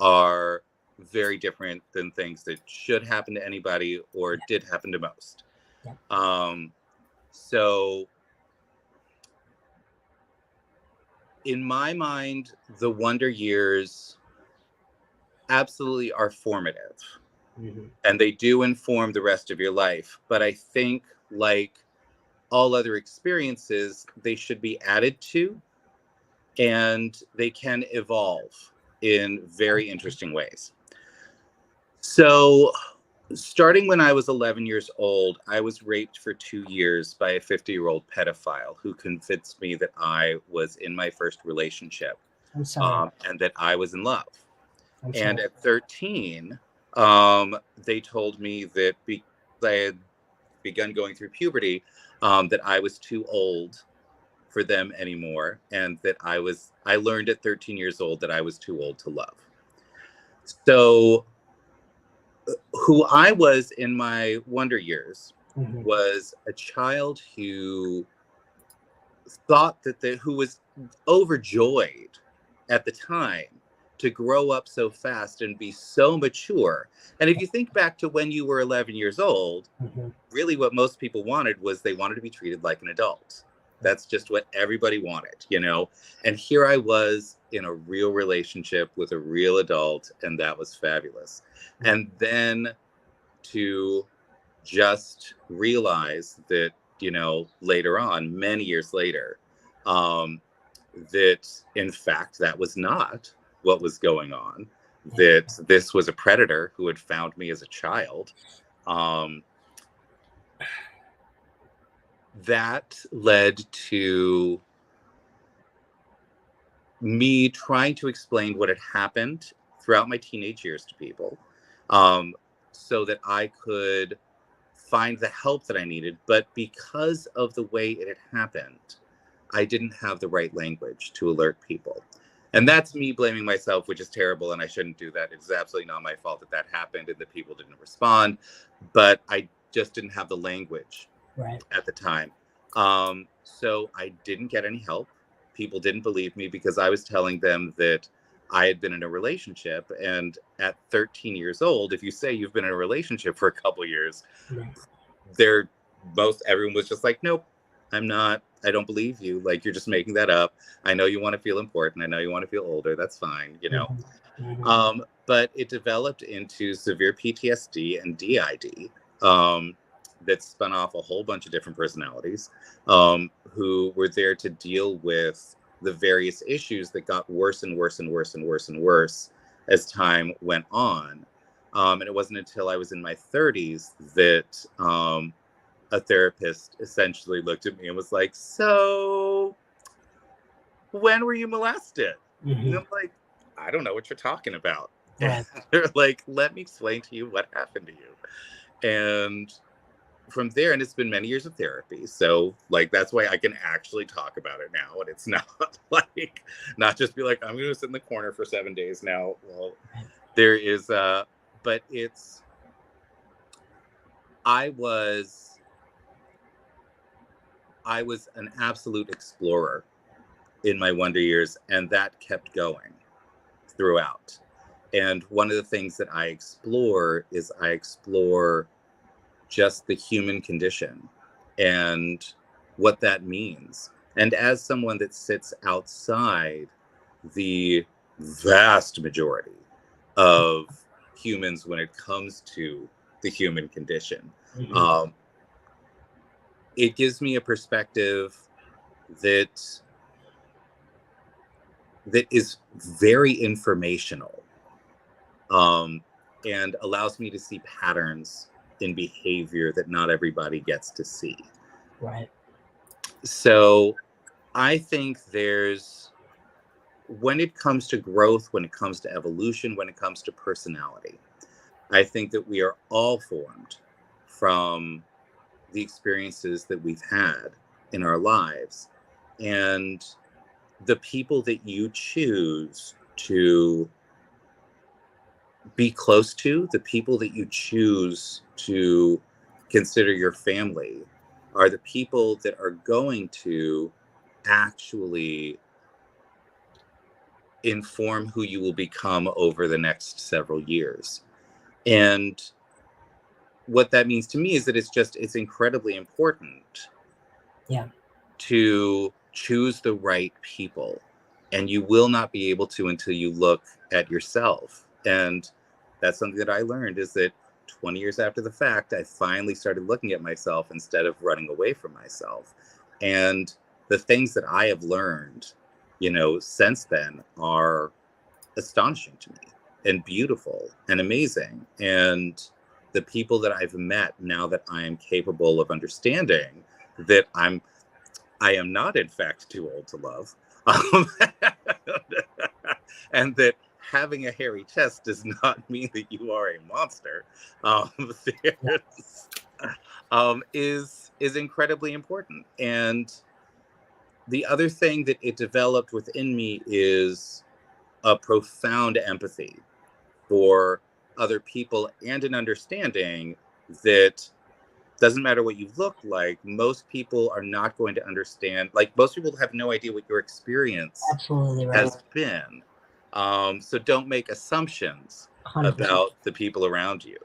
are very different than things that should happen to anybody or did happen to most. Yeah. So in my mind, the wonder years absolutely are formative. Mm-hmm. And they do inform the rest of your life. But I think, like all other experiences, they should be added to, and they can evolve in very interesting ways. So, starting when I was 11 years old, I was raped for 2 years by a 50-year-old pedophile who convinced me that I was in my first relationship, I'm sorry. and that I was in love. I'm And sorry. at 13, they told me that because I had begun going through puberty, that I was too old for them anymore, and that I learned at 13 years old that I was too old to love. So who I was in my wonder years Mm-hmm. was a child who thought who was overjoyed at the time to grow up so fast and be so mature. And if you think back to when you were 11 years old, Mm-hmm. really what most people wanted was they wanted to be treated like an adult. That's just what everybody wanted, you know? And here I was in a real relationship with a real adult, and that was fabulous. And then to just realize that, you know, later on, many years later, that in fact that was not what was going on, that this was a predator who had found me as a child. That led to me trying to explain what had happened throughout my teenage years to people, so that I could find the help that I needed. But because of the way it had happened, I didn't have the right language to alert people. And that's me blaming myself, which is terrible, and I shouldn't do that. It's absolutely not my fault that that happened and that people didn't respond. But I just didn't have the language Right. at the time. So I didn't get any help. People didn't believe me because I was telling them that I had been in a relationship. And at 13 years old, if you say you've been in a relationship for a couple years, Right. everyone was just like, nope, I'm not. I don't believe you. Like, you're just making that up. I know you want to feel important. I know you want to feel older. That's fine, you know. Mm-hmm. Mm-hmm. But it developed into severe PTSD and DID. That spun off a whole bunch of different personalities, who were there to deal with the various issues that got worse and worse and worse and worse and worse as time went on. And it wasn't until I was in my 30s that a therapist essentially looked at me and was like, so when were you molested? Mm-hmm. And I'm like, I don't know what you're talking about. Right. And they're like, let me explain to you what happened to you. And from there, and it's been many years of therapy, so like that's why I can actually talk about it now, and it's not like, not just be like, I'm gonna sit in the corner for 7 days now. Well, there is but it's I was an absolute explorer in my wonder years, and that kept going throughout. And one of the things that I explore is I explore just the human condition and what that means. And as someone that sits outside the vast majority of humans when it comes to the human condition, it gives me a perspective that is very informational, and allows me to see patterns in behavior that not everybody gets to see. Right. So I think when it comes to growth, when it comes to evolution, when it comes to personality, I think that we are all formed from the experiences that we've had in our lives. And the people that you choose to be close to, the people that you choose to consider your family, are the people that are going to actually inform who you will become over the next several years. And what that means to me is that it's incredibly important to choose the right people. And you will not be able to until you look at yourself. And that's something that I learned, is that 20 years after the fact, I finally started looking at myself instead of running away from myself. And the things that I have learned, since then are astonishing to me and beautiful and amazing. And the people that I've met, now that I am capable of understanding that I am not, in fact, too old to love. And that having a hairy chest does not mean that you are a monster. Is incredibly important. And the other thing that it developed within me is a profound empathy for other people, and an understanding that doesn't matter what you look like, most people are not going to understand. Like, most people have no idea what your experience has been. So don't make assumptions 100%. About the people around you.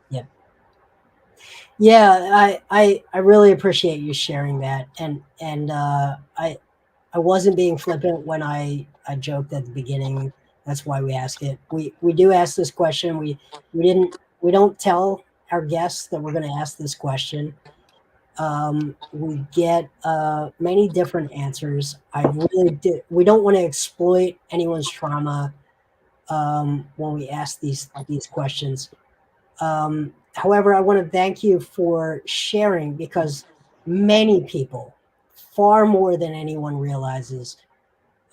Yep. Yeah, I really appreciate you sharing that. And I wasn't being flippant when I joked at the beginning. That's why we ask it. We do ask this question. We don't tell our guests that we're going to ask this question. We get many different answers. We don't want to exploit anyone's trauma when we ask these questions. However, I want to thank you for sharing, because many people, far more than anyone realizes,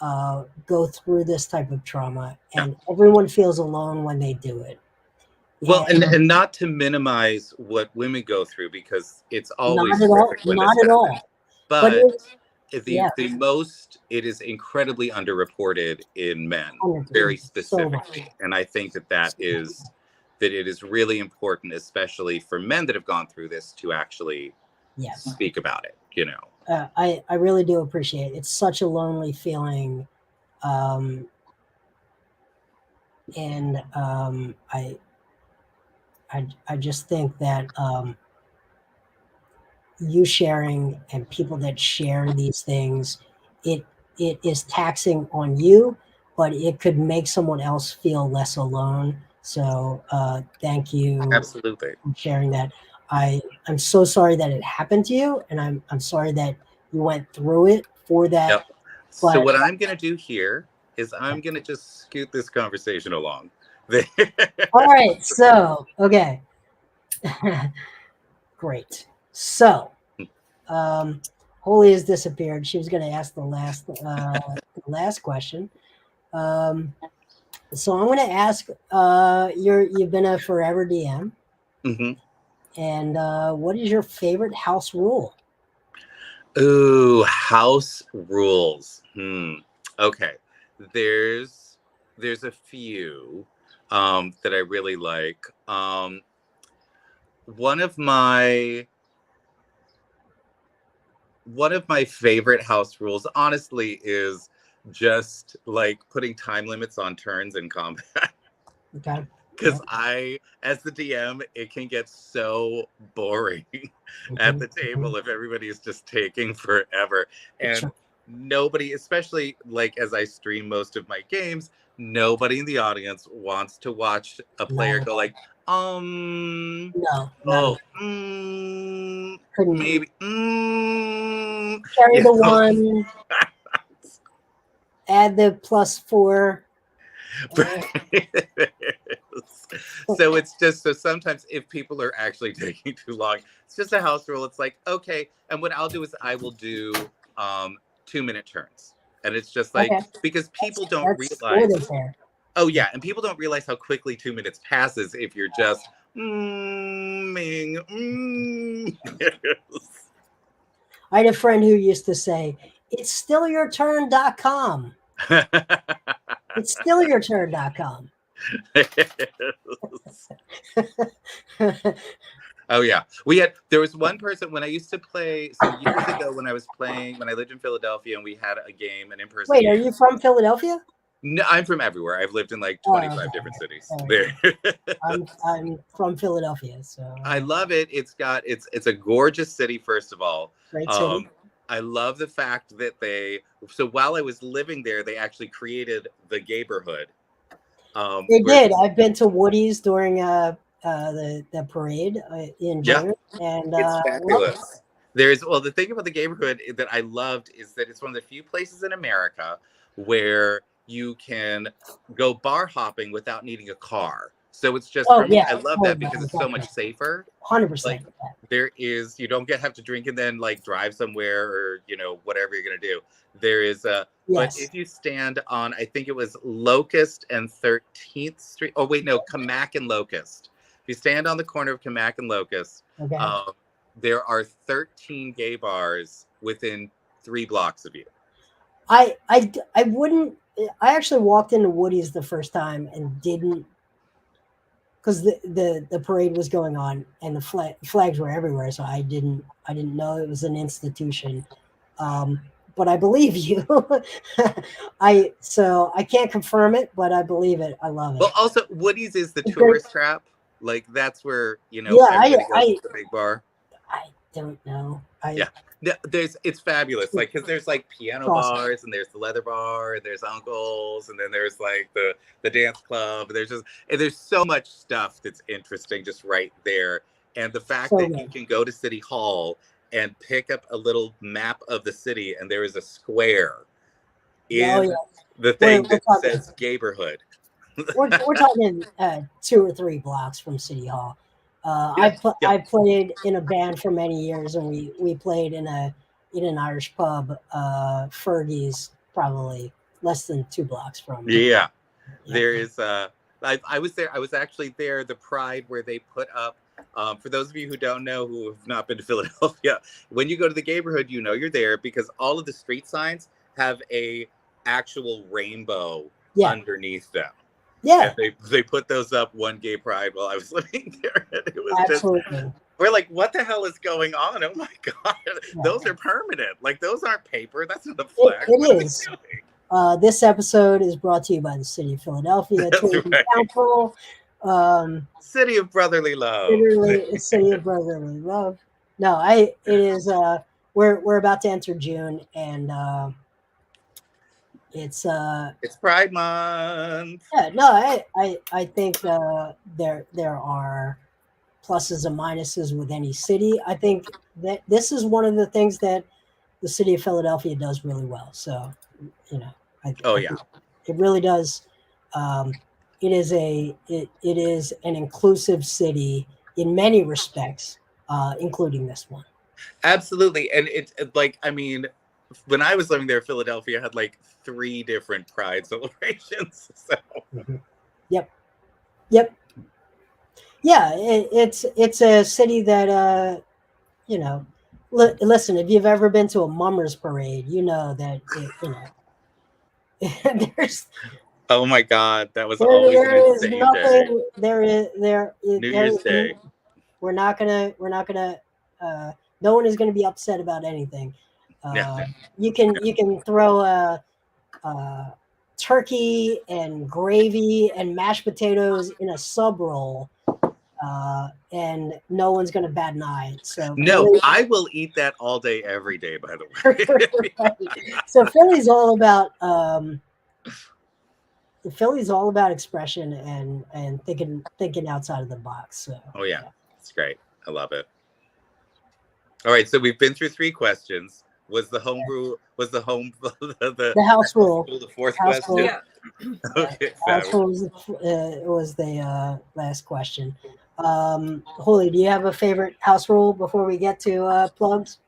go through this type of trauma, and everyone feels alone when they do it. Well, and not to minimize what women go through, because it's always horrific when this happens. But it is incredibly underreported in men, very specifically. And I think that it is really important, especially for men that have gone through this, to actually speak about it, I really do appreciate it. It's such a lonely feeling. And I just think that you sharing, and people that share these things, it is taxing on you, but it could make someone else feel less alone. So thank you. Absolutely. For sharing that. I'm so sorry that it happened to you, and I'm sorry that you went through it for that. Yep. So what I'm going to do here is I'm going to just scoot this conversation along. All right. So, okay. Great. So, Holy has disappeared. She was going to ask the last question. So I'm going to ask, you've been a forever DM. Mm-hmm. And what is your favorite house rule? Ooh, house rules. Okay. There's a few that I really like. one of my favorite house rules, honestly, is just like putting time limits on turns in combat. Okay. Because as the DM, it can get so boring at the table if everybody is just taking forever. And Sure. nobody, especially like as I stream most of my games, nobody in the audience wants to watch a player go like, No, couldn't maybe, carry you the know? one, add the +4. So it's just, so sometimes if people are actually taking too long, it's just a house rule. It's like, okay. And what I'll do is I will do 2-minute turns. And it's just like, Okay. because people don't That's more realize. than fair. Oh yeah. And people don't realize how quickly 2 minutes passes if you're just I had a friend who used to say, "It's stillyourturn.com. It's stillyourturn.com." Oh yeah, there was one person when I used to play, so years ago when I lived in Philadelphia, and we had a game, an in-person Wait, game. are you from Philadelphia? No, I'm from everywhere. I've lived in like 25 different cities. I'm from Philadelphia, so I love it. It's a gorgeous city, first of all. great city. I love the fact that so while I was living there, they actually created the neighborhood. They did. I've been to Woody's during the parade in June, and it's fabulous. The thing about the neighborhood that I loved is that it's one of the few places in America where you can go bar hopping without needing a car. So it's just, for me, I love that because it's so much safer. 100%. Like, you don't have to drink and then like drive somewhere or, whatever you're going to do. There is but if you stand on, I think it was Locust and 13th Street. Oh, wait, no, Kamak and Locust. If you stand on the corner of Kamak and Locust, there are 13 gay bars within 3 blocks of you. I wouldn't. I actually walked into Woody's the first time and didn't, because the parade was going on and the flags were everywhere, so I didn't know it was an institution. But I believe you. I can't confirm it, but I believe it. I love it. Well, also Woody's is the tourist trap. Like that's where everybody goes to the big bar. I don't know. It's fabulous. Like, because there's like piano bars, and there's the leather bar, and there's Uncle's, and then there's like the dance club. There's so much stuff that's interesting just right there. And the fact that you can go to City Hall and pick up a little map of the city, and there is a square in the thing that says neighborhood. We're talking 2 or 3 blocks from City Hall. I played in a band for many years, and we played in an Irish pub, Fergie's, probably less than 2 blocks from. There is I was there. I was actually there. The Pride, where they put up. For those of you who don't know, who have not been to Philadelphia, when you go to the neighborhood, you're there because all of the street signs have a actual rainbow underneath them. Yeah, and they put those up one gay pride while I was living there. And it was absolutely. We're like, what the hell is going on? Oh my god, those are permanent. Like, those aren't paper. That's not a flag. It is. This episode is brought to you by the City of Philadelphia, Council. City of brotherly love. City of brotherly love. No, it is. We're about to enter June, and it's Pride Month. Yeah, no, I think there are pluses and minuses with any city. I think that this is one of the things that the city of Philadelphia does really well. So, it really does. It is an inclusive city in many respects, including this one. Absolutely. And it's like, I mean, when I was living there, Philadelphia had like 3 different Pride celebrations. So. Yep. Yeah, it's a city that listen, if you've ever been to a mummers parade, you know that there's. Oh my God, that was always an insane day. New Year's Day. We're not gonna. No one is gonna be upset about anything. Yeah. You can throw turkey and gravy and mashed potatoes in a sub roll, and no one's gonna bat an eye. So No, Philly, I will eat that all day, every day, by the way. right. So Philly's all about Philly's all about expression and thinking outside of the box. So Oh, yeah. It's great. I love it. All right. So we've been through 3 questions. Was the home rule, was the home, the house rule. the 4th House question? rule. Yeah. Okay. House rule was the last question. Holy, do you have a favorite house rule before we get to plugs?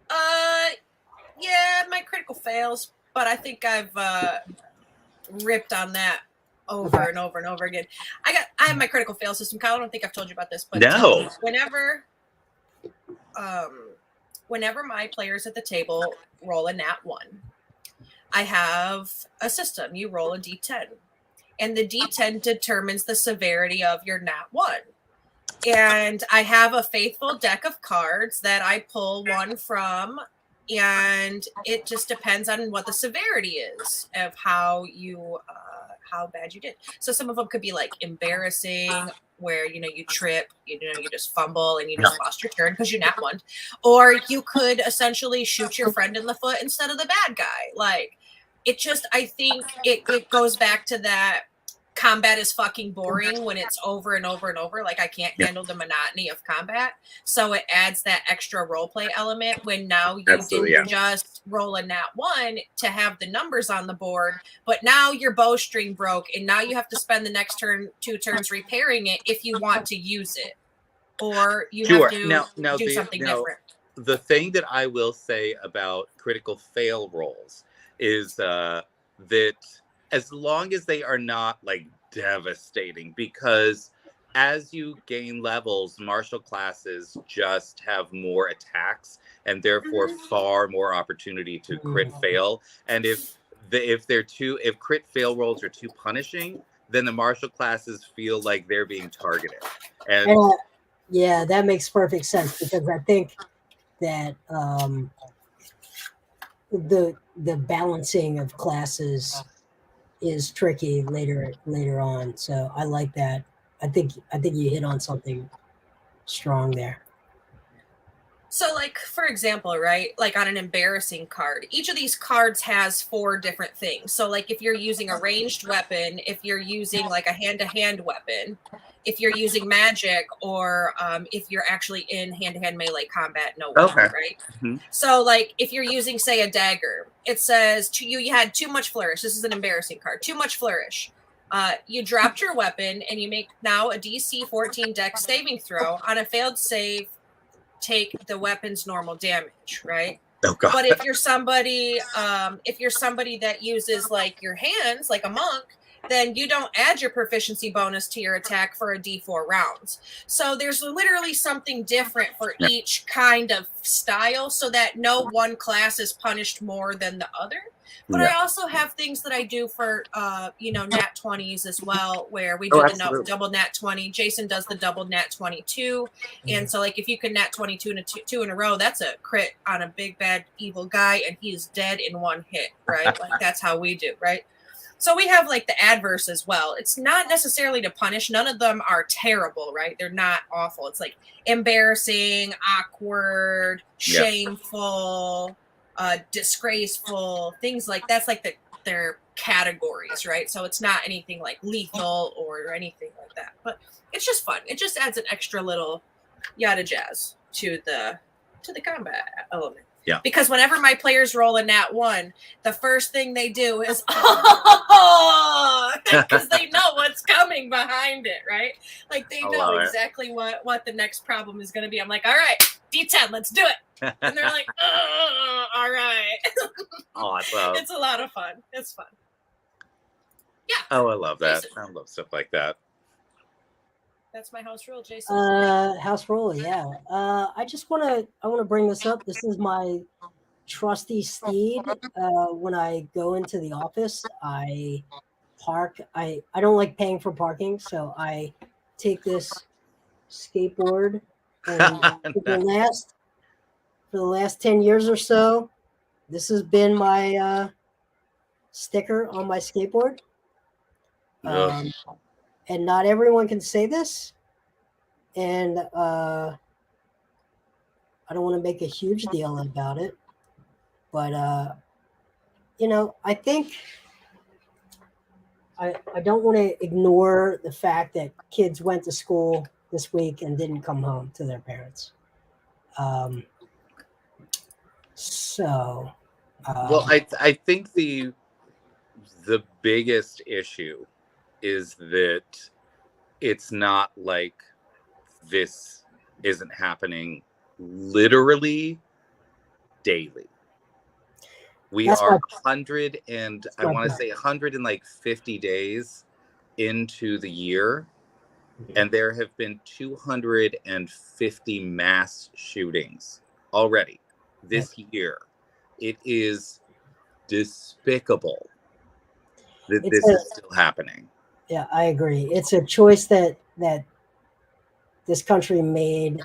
Yeah, my critical fails, but I think I've ripped on that over Okay. and over and over again. I have my critical fail system. Kyle, I don't think I've told you about this, but No. whenever my players at the table roll a nat 1, I have a system. You roll a d10, and the d10 determines the severity of your nat 1. And I have a faithful deck of cards that I pull one from, and it just depends on what the severity is of how bad you did. So some of them could be like embarrassing, where you trip, you just fumble and you just lost your turn because you nat 1, or you could essentially shoot your friend in the foot instead of the bad guy. Like, it just, I think it goes back to that combat is fucking boring when it's over and over and over. Like, I can't handle the monotony of combat. So it adds that extra role play element when now you Absolutely, didn't just roll a nat 1 to have the numbers on the board, but now your bowstring broke and now you have to spend the next 2 turns repairing it if you want to use it, or you have to do something different. The thing that I will say about critical fail rolls is that as long as they are not like devastating, because as you gain levels, martial classes just have more attacks and therefore far more opportunity to crit fail. And if crit fail rolls are too punishing, then the martial classes feel like they're being targeted. And yeah, that makes perfect sense, because I think that the balancing of classes is tricky later on. So I like that. I think you hit on something strong there. So, like, for example, right, like on an embarrassing card, each of these cards has 4 different things. So, like, if you're using a ranged weapon, if you're using like a hand-to-hand weapon, if you're using magic, or if you're actually in hand-to-hand melee combat, no weapon, right? Mhm. So, like, if you're using, say, a dagger, it says you had too much flourish. This is an embarrassing card. Too much flourish. You dropped your weapon, and you make now a DC 14 Dex saving throw. On a failed save, take the weapon's normal damage, right? Oh, God. But if you're somebody that uses like your hands, like a monk, then you don't add your proficiency bonus to your attack for a D4 rounds. So there's literally something different for each kind of style, so that no one class is punished more than the other. But I also have things that I do for, nat 20s as well, where we do the double nat 20. Jason does the double nat 22. And so, like, if you can nat 22 and 2 in a row, that's a crit on a big, bad, evil guy, and he is dead in 1 hit, right? Like, that's how we do, right? So we have, like, the adverse as well. It's not necessarily to punish. None of them are terrible, right? They're not awful. It's, like, embarrassing, awkward, shameful, disgraceful, things like that's like their categories, right? So it's not anything like lethal or anything like that, but it's just fun. It just adds an extra little yada jazz to the combat element. Yeah. Because whenever my players roll a nat 1, the first thing they do is because they know what's coming behind it, right? Like, they know exactly what the next problem is going to be. I'm like, all right, D10, let's do it. And they're like, oh, all right. Awesome. It's a lot of fun. It's fun. Yeah. Oh, I love that. Jason. I love stuff like that. That's my house rule, Jason. House rule, yeah. I want to bring this up. This is my trusty steed. When I go into the office, I park. I don't like paying for parking, so I take this skateboard, and for the last 10 years or so, this has been my sticker on my skateboard. Ugh. And not everyone can say this, and I don't want to make a huge deal about it, but I think I don't want to ignore the fact that kids went to school this week and didn't come home to their parents. Well, I think the biggest issue is that it's not like this isn't happening literally daily. We That's are my- 100 and that's I my want to point. say 150 days into the year, and there have been 250 mass shootings already this year. It is despicable that this is still happening. Yeah, I agree. It's a choice that this country made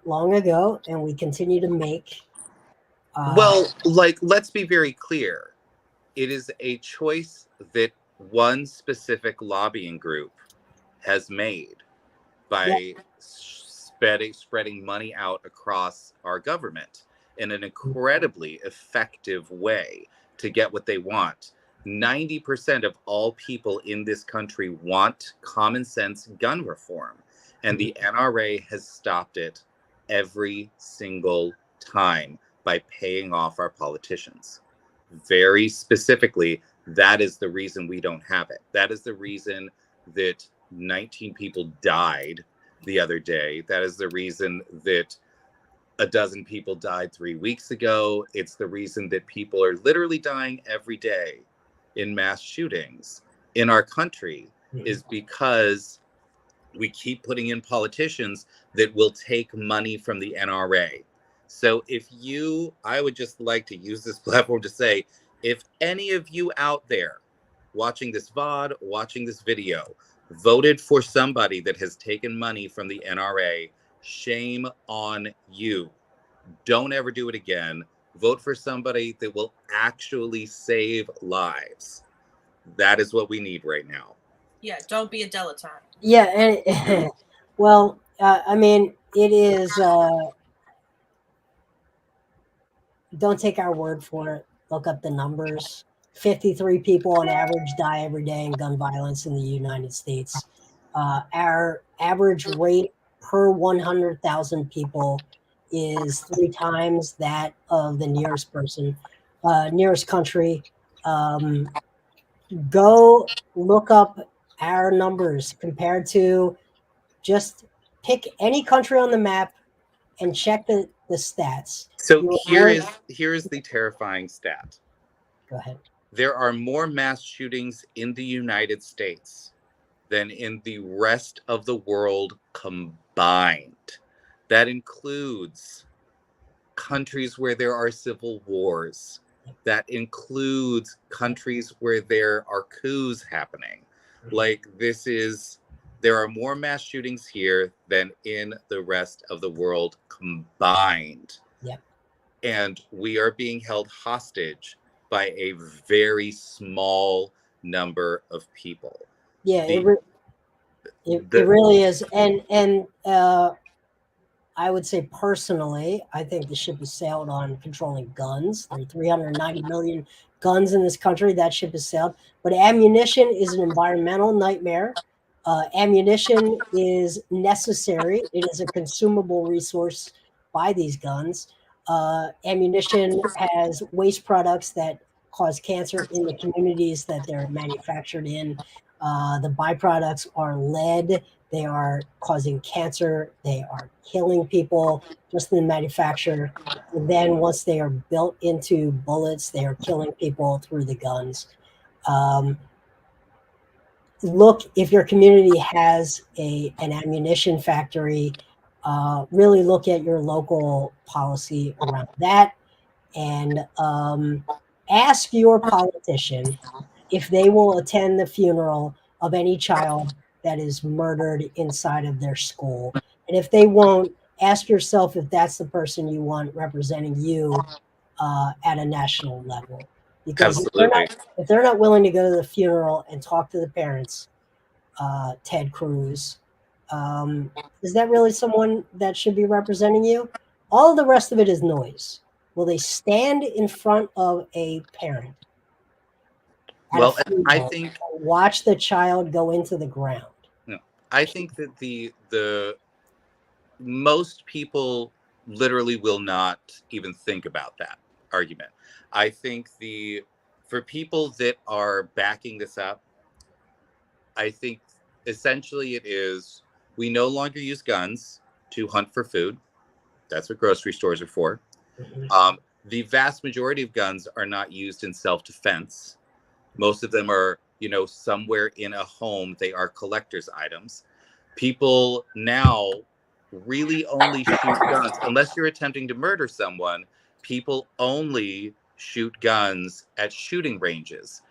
long ago, and we continue to make. Well, like, let's be very clear. It is a choice that one specific lobbying group has made by spreading money out across our government in an incredibly effective way to get what they want. 90% of all people in this country want common sense gun reform, and the NRA has stopped it every single time by paying off our politicians. Very specifically, that is the reason we don't have it. That is the reason that 19 people died the other day. That is the reason that a dozen people died 3 weeks ago. It's the reason that people are literally dying every day in mass shootings in our country, is because we keep putting in politicians that will take money from the NRA. So I would just like to use this platform to say, if any of you out there watching this VOD, watching this video, voted for somebody that has taken money from the NRA, shame on you. Don't ever do it again. Vote for somebody that will actually save lives. That is what we need right now. Yeah, don't be a dilettante. Yeah, and well, I mean, it is. Don't take our word for it. Look up the numbers. 53 people on average die every day in gun violence in the United States. Our average rate per 100,000 people is 3 times that of the nearest country. Go look up our numbers compared to, just pick any country on the map and check the stats. So here is the terrifying stat. Go ahead. There are more mass shootings in the United States than in the rest of the world combined. That includes countries where there are civil wars. That includes countries where there are coups happening. Like, there are more mass shootings here than in the rest of the world combined. Yep. And we are being held hostage by a very small number of people. Yeah, it really is. And I would say personally, I think the ship has sailed on controlling guns. There are 390 million guns in this country. That ship has sailed. But ammunition is an environmental nightmare. Ammunition is necessary. It is a consumable resource by these guns. Ammunition has waste products that cause cancer in the communities that they're manufactured in. The byproducts are lead. They are causing cancer. They are killing people just in the manufacture. And then once they are built into bullets, they are killing people through the guns. Look, if your community has an ammunition factory, really look at your local policy around that, and ask your politician if they will attend the funeral of any child that is murdered inside of their school. And if they won't, ask yourself if that's the person you want representing you at a national level. Because Absolutely. if they're not willing to go to the funeral and talk to the parents, Ted Cruz, is that really someone that should be representing you? All the rest of it is noise. Will they stand in front of a parent at a Well, I funeral think and watch the child go into the ground? no, I think that the most people literally will not even think about that argument. I think the for people that are backing this up, I think essentially it is we no longer use guns to hunt for food. That's what grocery stores are for. Mhm. The vast majority of guns are not used in self-defense. Most of them are, somewhere in a home. They are collector's items. People now really only shoot guns unless you're attempting to murder someone. People only shoot guns at shooting ranges,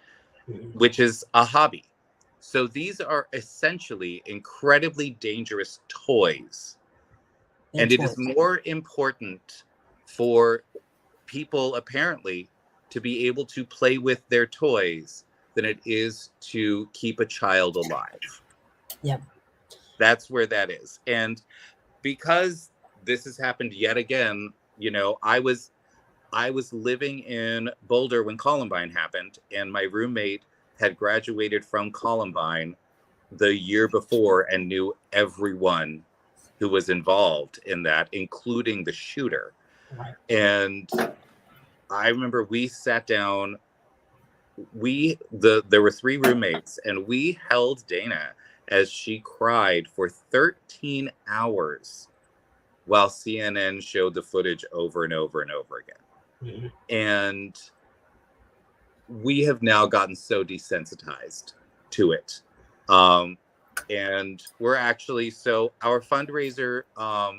Mhm. which is a hobby. So these are essentially incredibly dangerous toys. And it is more important for people apparently to be able to play with their toys than it is to keep a child alive. Yep. That's where that is. And because this has happened yet again, I was living in Boulder when Columbine happened, and my roommate had graduated from Columbine the year before and knew everyone who was involved in that, including the shooter. Right. And I remember we sat down. There were three roommates, and we held Dana as she cried for 13 hours while CNN showed the footage over and over and over again. Mhm. And we have now gotten so desensitized to it. And we're actually, so our fundraiser,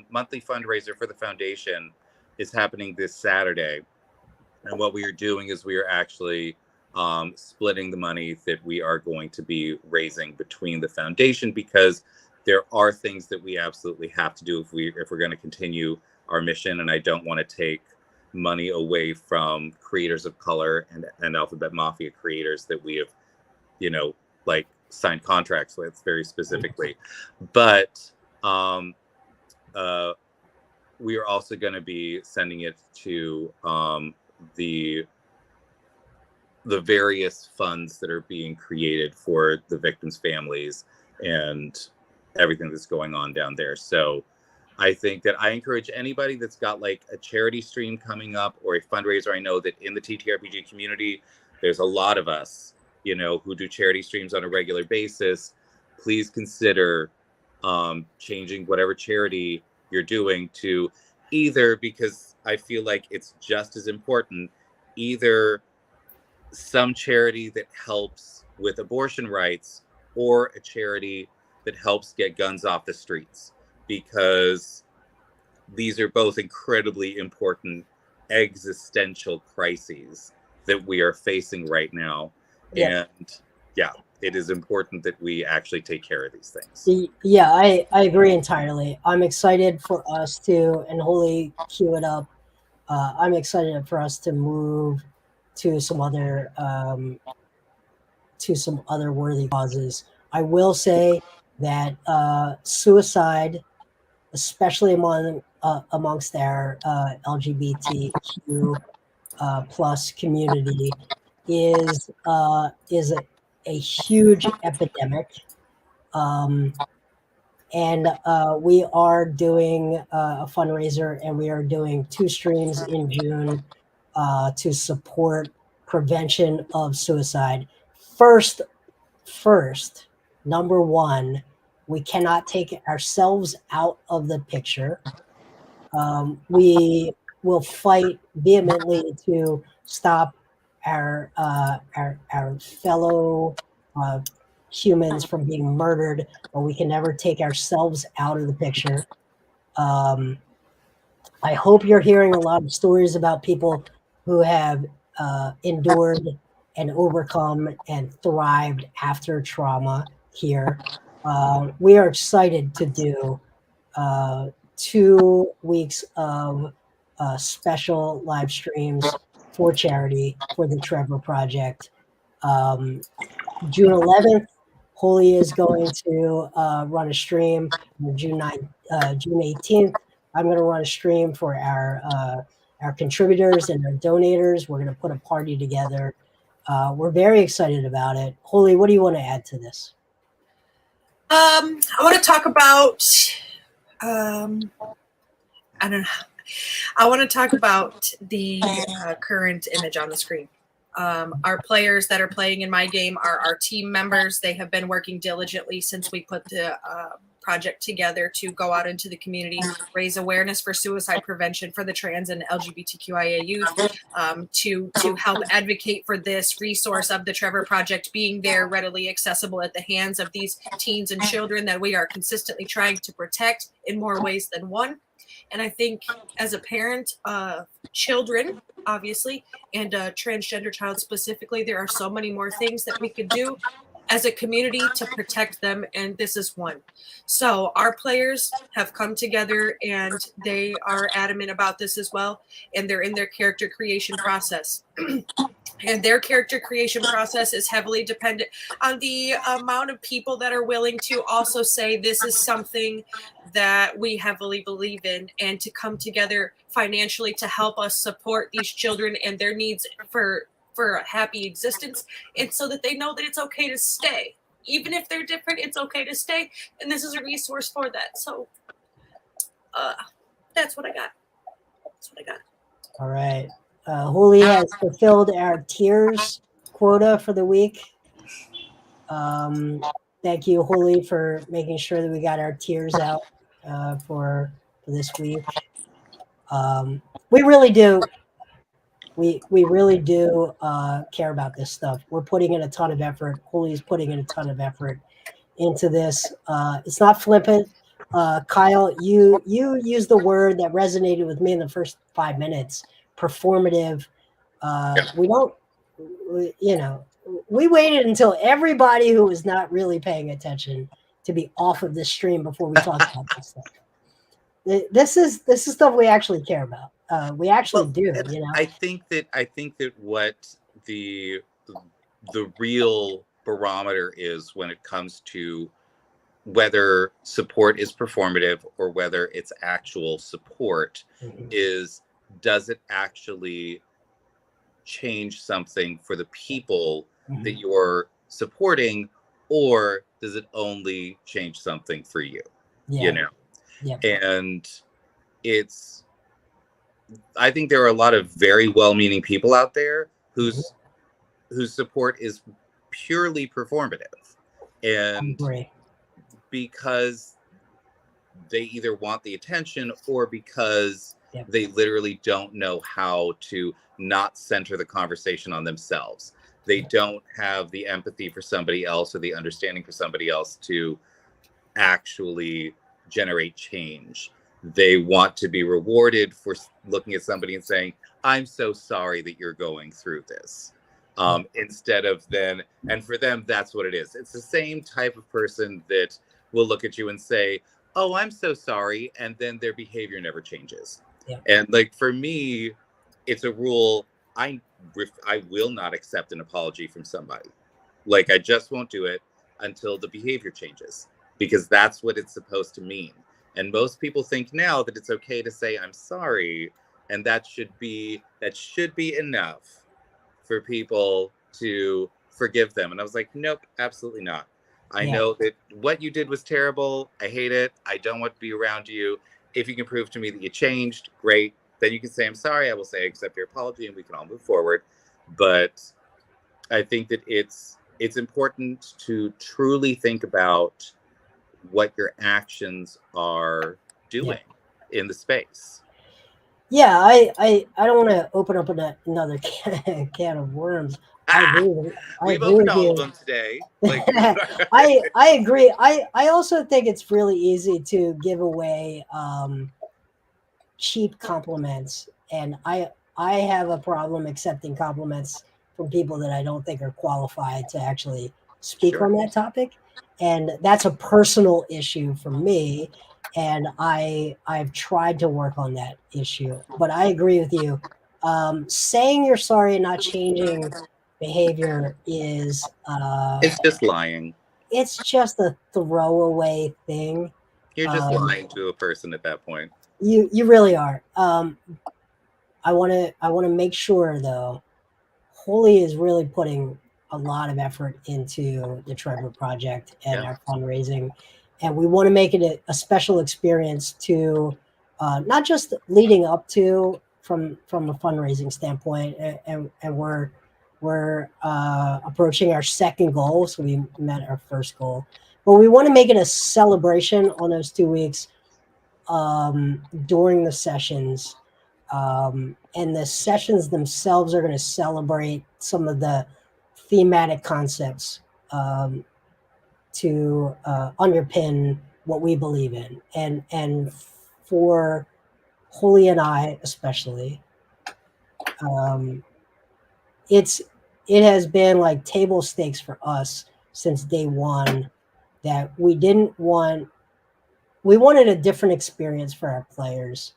monthly fundraiser for the foundation is happening this Saturday. And what we are doing is we are actually splitting the money that we are going to be raising between the foundation, because there are things that we absolutely have to do if we're going to continue our mission. And I don't want to take money away from creators of color and Alphabet Mafia creators that we have, like signed contracts with very specifically. But we are also going to be sending it to the various funds that are being created for the victims' families and everything that's going on down there. So I think that I encourage anybody that's got like a charity stream coming up or a fundraiser. I know that in the TTRPG community, there's a lot of us, who do charity streams on a regular basis. Please consider changing whatever charity you're doing to either, because I feel like it's just as important, either some charity that helps with abortion rights or a charity that helps get guns off the streets, because these are both incredibly important existential crises that we are facing right now. Yeah. And yeah, it is important that we actually take care of these things. Yeah, I agree entirely. I'm excited for us to, and Holy, cue it up. I'm excited for us to move to some other worthy causes. I will say that suicide, especially amongst our LGBTQ plus community, is a huge epidemic. And we are doing a fundraiser, and we are doing 2 streams in June to support prevention of suicide. First, number one, we cannot take ourselves out of the picture. We will fight vehemently to stop our fellow humans from being murdered, but we can never take ourselves out of the picture. I hope you're hearing a lot of stories about people who have endured and overcome and thrived after trauma here. We are excited to do 2 weeks of special live streams for charity for the Trevor Project. June 11th, Holy is going to run a stream. June 18th, I'm going to run a stream for our contributors and our donators. We're going to put a party together. We're very excited about it. Holy, what do you want to add to this? I want to talk about. I don't know. I want to talk about the current image on the screen. Our players that are playing in my game are our team members. They have been working diligently since we put the project together to go out into the community, raise awareness for suicide prevention for the trans and LGBTQIA youth, to help advocate for this resource of the Trevor Project being there readily accessible at the hands of these teens and children that we are consistently trying to protect in more ways than one. And I think as a parent of children, obviously, and a transgender child specifically, there are so many more things that we could do as a community to protect them, and this is one. So our players have come together and they are adamant about this as well, and they're in their character creation process. And their character creation process is heavily dependent on the amount of people that are willing to also say this is something that we heavily believe in, and to come together financially to help us support these children and their needs for a happy existence, and so that they know that it's okay to stay. Even if they're different, it's okay to stay, and this is a resource for that. So that's what I got. That's what I got. All right. Holy has fulfilled our tiers quota for the week. Thank you, Holy, for making sure that we got our tiers out for this week. We really do. We really do care about this stuff. We're putting in a ton of effort. Holy's putting in a ton of effort into this. It's not flippant. Kyle, you used the word that resonated with me in the first 5 minutes. Performative. We don't, we waited until everybody who was not really paying attention to be off of this stream before we talk about this stuff. This is stuff we actually care about. We actually do. I think that what the real barometer is when it comes to whether support is performative or whether it's actual support is, does it actually change something for the people that you're supporting, or does it only change something for you? And I think there are a lot of very well-meaning people out there whose support is purely performative, and because they either want the attention or because they literally don't know how to not center the conversation on themselves. They don't have the empathy for somebody else or the understanding for somebody else to actually generate change. They want to be rewarded for looking at somebody and saying, I'm so sorry that you're going through this. Instead of then, and for them, that's what it is. It's the same type of person that will look at you and say, oh, I'm so sorry. And then their behavior never changes. And like, for me, it's a rule. I will not accept an apology from somebody. Like, I just won't do it until the behavior changes, because that's what it's supposed to mean. And most people think now that it's okay to say, I'm sorry. And that should be enough for people to forgive them. And I was like, nope, absolutely not. I know that what you did was terrible. I hate it. I don't want to be around you. If you can prove to me that you changed, great. Then you can say, I'm sorry. I will say, I accept your apology, and we can all move forward. But I think that it's important to truly think about what your actions are doing in the space. Yeah, I don't want to open up another can of worms. We've opened all of them today. Like, I agree. I also think it's really easy to give away cheap compliments, and I have a problem accepting compliments from people that I don't think are qualified to actually speak on that topic. and that's a personal issue for me. And I've tried to work on that issue. But I agree with you. Saying you're sorry and not changing behavior is It's just lying. it's just a throwaway thing. You're just lying to a person at that point. You really are. I want to make sure though. Holy is really putting a lot of effort into the Trevor Project and our fundraising, and we want to make it a special experience to not just leading up to from a fundraising standpoint, and we're approaching our second goal, so we met our first goal, but we want to make it a celebration on those 2 weeks during the sessions. And the sessions themselves are going to celebrate some of the thematic concepts to underpin what we believe in, and for Holy and I especially, it has been like table stakes for us since day one that we wanted a different experience for our players.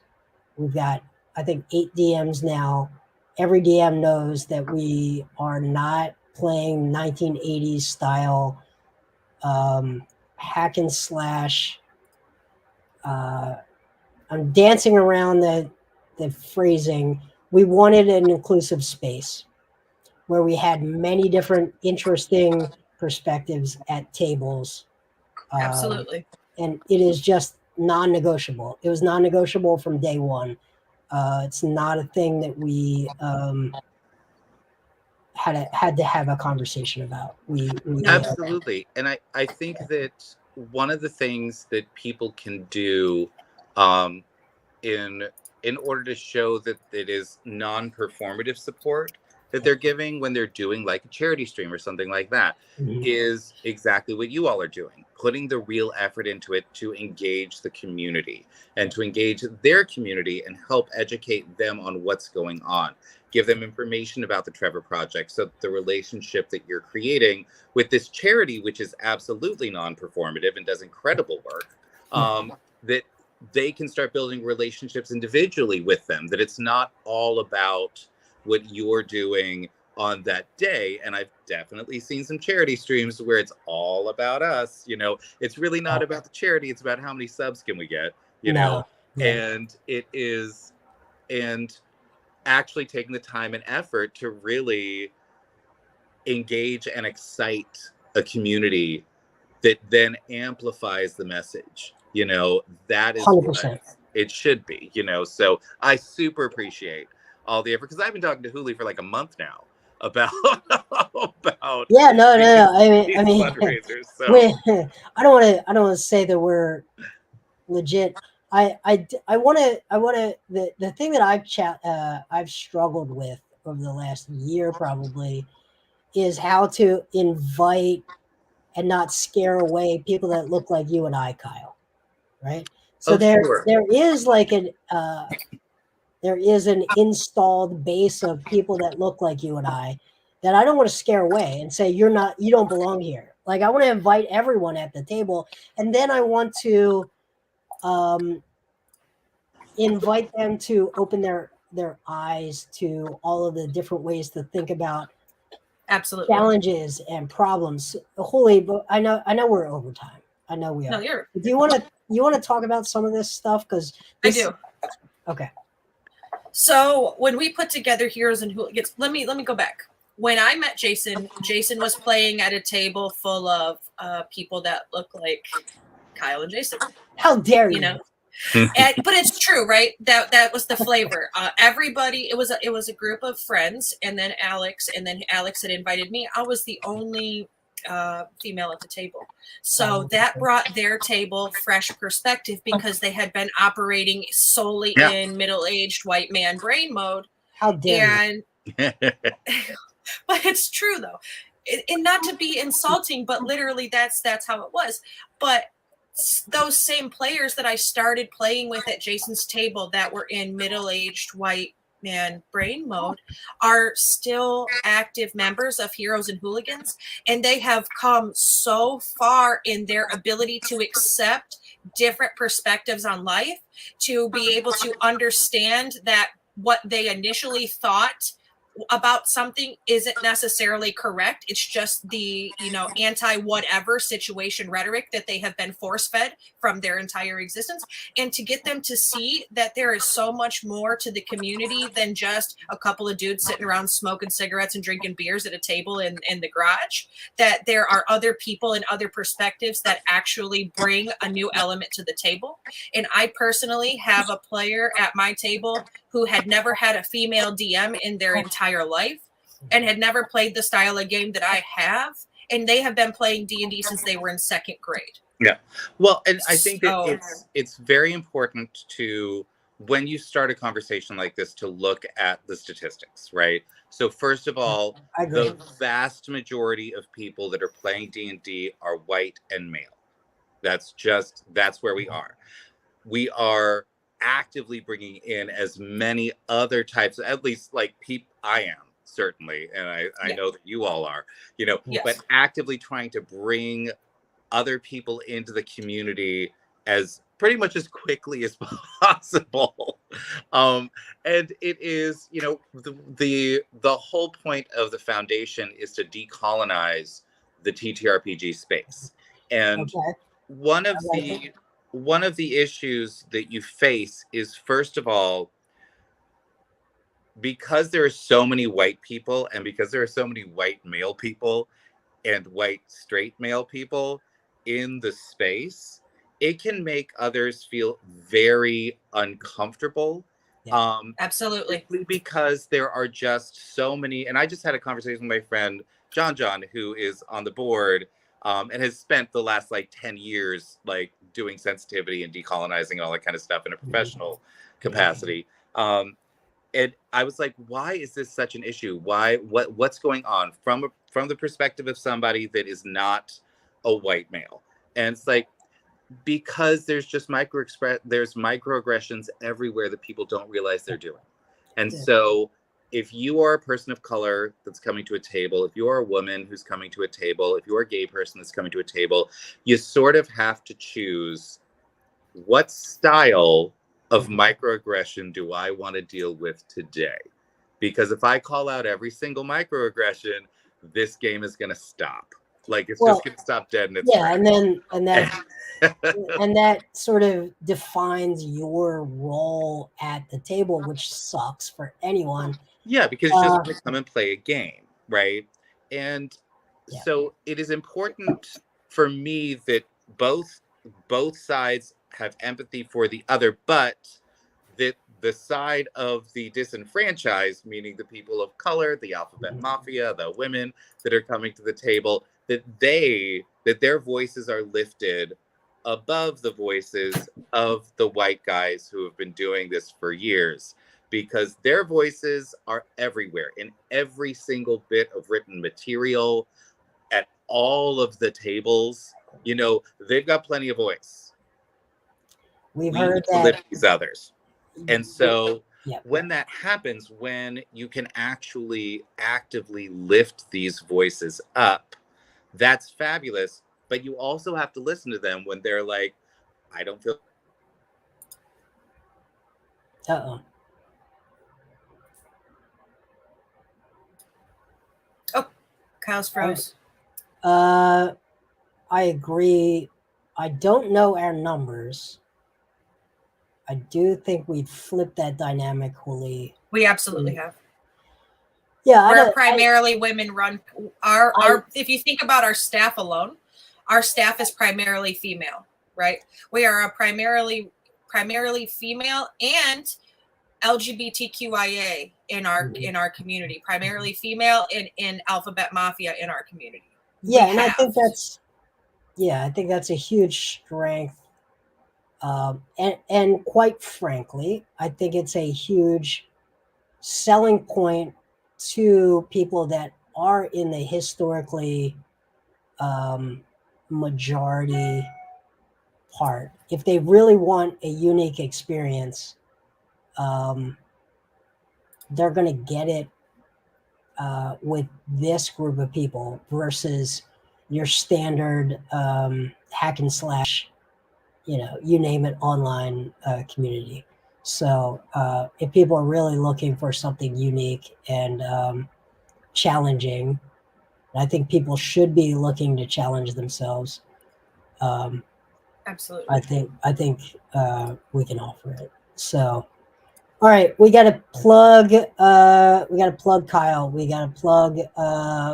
We've got, I think, 8 DMs now. Every DM knows that we are not playing 1980s style hack and slash. I'm dancing around the phrasing. We wanted an inclusive space where we had many different interesting perspectives at tables. Absolutely. And it is just non-negotiable. It was non-negotiable from day one. It's not a thing that we had to have a conversation about. We Absolutely. And I think that one of the things that people can do in order to show that it is non-performative support that they're giving when they're doing like a charity stream or something like that is exactly what you all are doing, putting the real effort into it to engage the community and to engage their community and help educate them on what's going on. Give them information about the Trevor Project, so the relationship that you're creating with this charity, which is absolutely non-performative and does incredible work, that they can start building relationships individually with them, that it's not all about what you're doing on that day. And I've definitely seen some charity streams where it's all about us. It's really not about the charity. It's about how many subs can we get, know? And it is, and actually taking the time and effort to really engage and excite a community that then amplifies the message. That is 100%. what it should be, so I super appreciate all the effort, because I've been talking to Huli for like a month now about no. I mean fundraisers. So I don't want to say that we're legit. I want to the thing that I've struggled with over the last year probably is how to invite and not scare away people that look like you and I, Kyle. Right? So there is like there is an installed base of people that look like you and I that I don't want to scare away and say you don't belong here. Like I want to invite everyone at the table, and then I want to invite them to open their eyes to all of the different ways to think about challenges and problems. Holy, but I know we're over time. I know we are. No, do you want to talk about some of this stuff? Because I do. Okay. So when we put together Heroes and Hooligans, let me go back. When I met Jason was playing at a table full of people that look like Kyle and Jason. How dare you? But it's true, right? That was the flavor. Everybody, it was a group of friends, and then Alex had invited me. I was the only female at the table, so that brought their table fresh perspective because they had been operating solely in middle-aged white man brain mode. How dare you? But it's true though, and not to be insulting, but literally that's how it was. But those same players that I started playing with at Jason's table that were in middle-aged white Man Brain Mode are still active members of Heroes and Hooligans, and they have come so far in their ability to accept different perspectives on life, to be able to understand that what they initially thought about something isn't necessarily correct. It's just the, anti whatever situation rhetoric that they have been force fed from their entire existence. And to get them to see that there is so much more to the community than just a couple of dudes sitting around smoking cigarettes and drinking beers at a table in the garage, that there are other people and other perspectives that actually bring a new element to the table. And I personally have a player at my table who had never had a female DM in their entire life and had never played the style of game that I have. And they have been playing D&D since they were in second grade. Yeah. Well, and I think that it's very important to, when you start a conversation like this, to look at the statistics, right? So first of all, the vast majority of people that are playing D&D are white and male. That's where we are. We are actively bringing in as many other types, at least like people. I am certainly, and I know that you all are, but actively trying to bring other people into the community as pretty much as quickly as possible. And it is, the whole point of the foundation is to decolonize the TTRPG space. And one of the issues that you face is, first of all, because there are so many white people, and because there are so many white male people and white straight male people in the space, it can make others feel very uncomfortable. Absolutely. Because there are just so many, and I just had a conversation with my friend John, who is on the board, and has spent the last 10 years doing sensitivity and decolonizing and all that kind of stuff in a professional capacity. And I was like, why is this such an issue? What's going on from the perspective of somebody that is not a white male? And it's because there's just microaggressions everywhere that people don't realize they're doing. And so if you are a person of color that's coming to a table, if you're a woman who's coming to a table, if you're a gay person that's coming to a table, you sort of have to choose, what style of microaggression do I want to deal with today? Because if I call out every single microaggression, this game is going to stop. It's just going to stop dead in its tracks. And that sort of defines your role at the table, which sucks for anyone. Yeah, because you just want to come and play a game, right? And so it is important for me that both sides have empathy for the other, but that the side of the disenfranchised, meaning the people of color, the alphabet mafia, the women that are coming to the table, that their voices are lifted above the voices of the white guys who have been doing this for years, because their voices are everywhere in every single bit of written material, at all of the tables. They've got plenty of voice. We've heard that. Lift these others. And so when that happens, when you can actually actively lift these voices up, that's fabulous. But you also have to listen to them when they're like, I don't feel. Oh, Kyle's froze. I agree. I don't know our numbers. I do think we'd flip that dynamic fully. We absolutely have. Yeah, we're primarily women run. Our if you think about our staff alone, our staff is primarily female, right? We are a primarily female and LGBTQIA in our community, primarily female in Alphabet Mafia in our community. I think that's a huge strength. And quite frankly, I think it's a huge selling point to people that are in the historically majority part. If they really want a unique experience, they're going to get it with this group of people versus your standard hack and slash, you name it, online community. So if people are really looking for something unique and challenging, I think people should be looking to challenge themselves. Absolutely. I think we can offer it. So, all right, we got to plug. We got to plug Kyle. We got to plug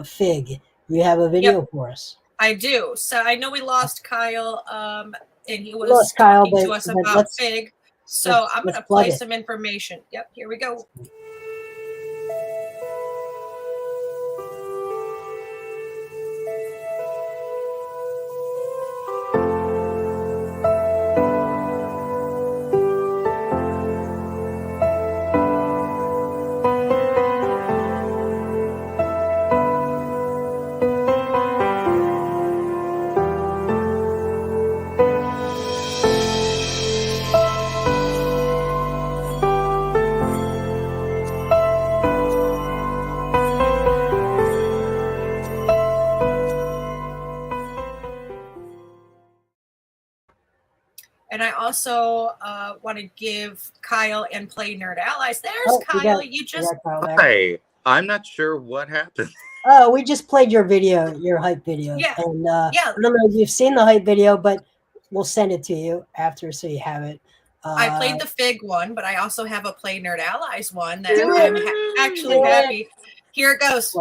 Fig. You have a video for us. I do. So I know we lost Kyle, and he was lost Kyle, talking to us about Fig. So I'm going to play some information. Yep, here we go. And I also want to give Kyle and Play Nerd Allies. There's Kyle. Hi. I'm not sure what happened. Oh, we just played your video, your hype video. Yeah. And I don't know if you've seen the hype video, but we'll send it to you after so you have it. I played the Fig one, but I also have a Play Nerd Allies one that I'm actually happy. Here it goes.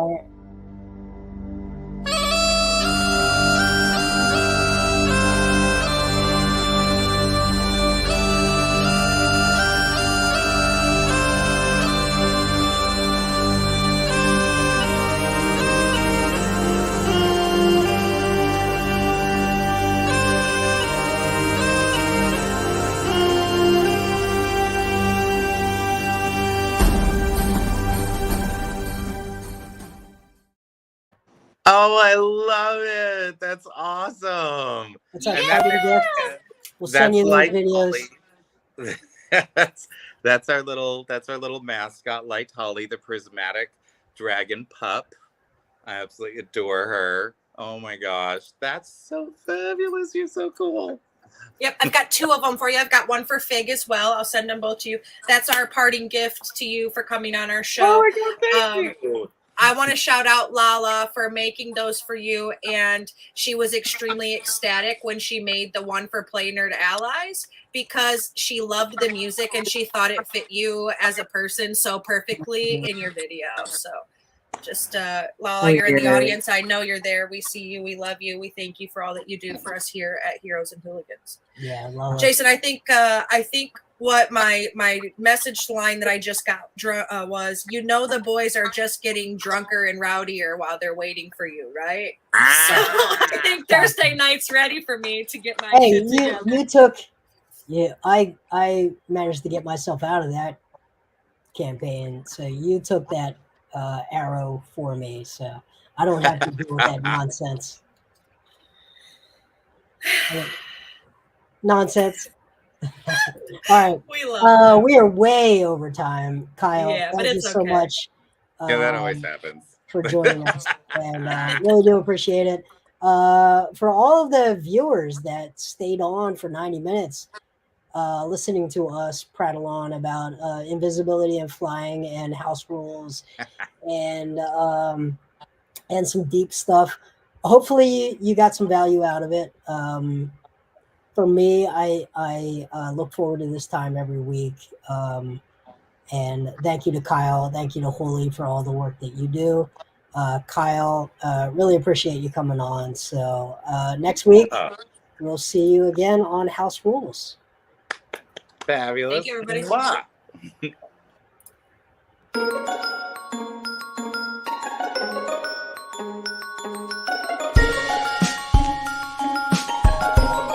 Oh, I love it. That's awesome. We'll send you those videos. That's our little mascot, Light Holly, the prismatic dragon pup. I absolutely adore her. Oh my gosh, that's so fabulous. You're so cool. Yep, I've got two of them for you. I've got one for Fig as well. I'll send them both to you. That's our parting gift to you for coming on our show. Oh my God, thank you. I want to shout out Lala for making those for you, and she was extremely ecstatic when she made the one for Play Nerd Allies because she loved the music and she thought it fit you as a person so perfectly in your video. So just Lala, you're in the audience. I know you're there. We see you. We love you. We thank you for all that you do for us here at Heroes and Hooligans. Yeah, Lala. Jason, I think what my message line that I just got was, the boys are just getting drunker and rowdier while they're waiting for you, right? So I think Thursday night's ready for me to get my shit together. I managed to get myself out of that campaign, so you took that arrow for me, so I don't have to deal with that nonsense. Nonsense. All right. We are way over time, Kyle. Yeah, thank you so much. That always happens. For joining us, and really do appreciate it. For all of the viewers that stayed on for 90 minutes, listening to us prattle on about invisibility and flying and house rules, and some deep stuff. Hopefully, you got some value out of it. For me, I look forward to this time every week. And thank you to Kyle. Thank you to Holy for all the work that you do. Kyle, really appreciate you coming on. So next week, we'll see you again on House Rules. Fabulous. Thank you, everybody.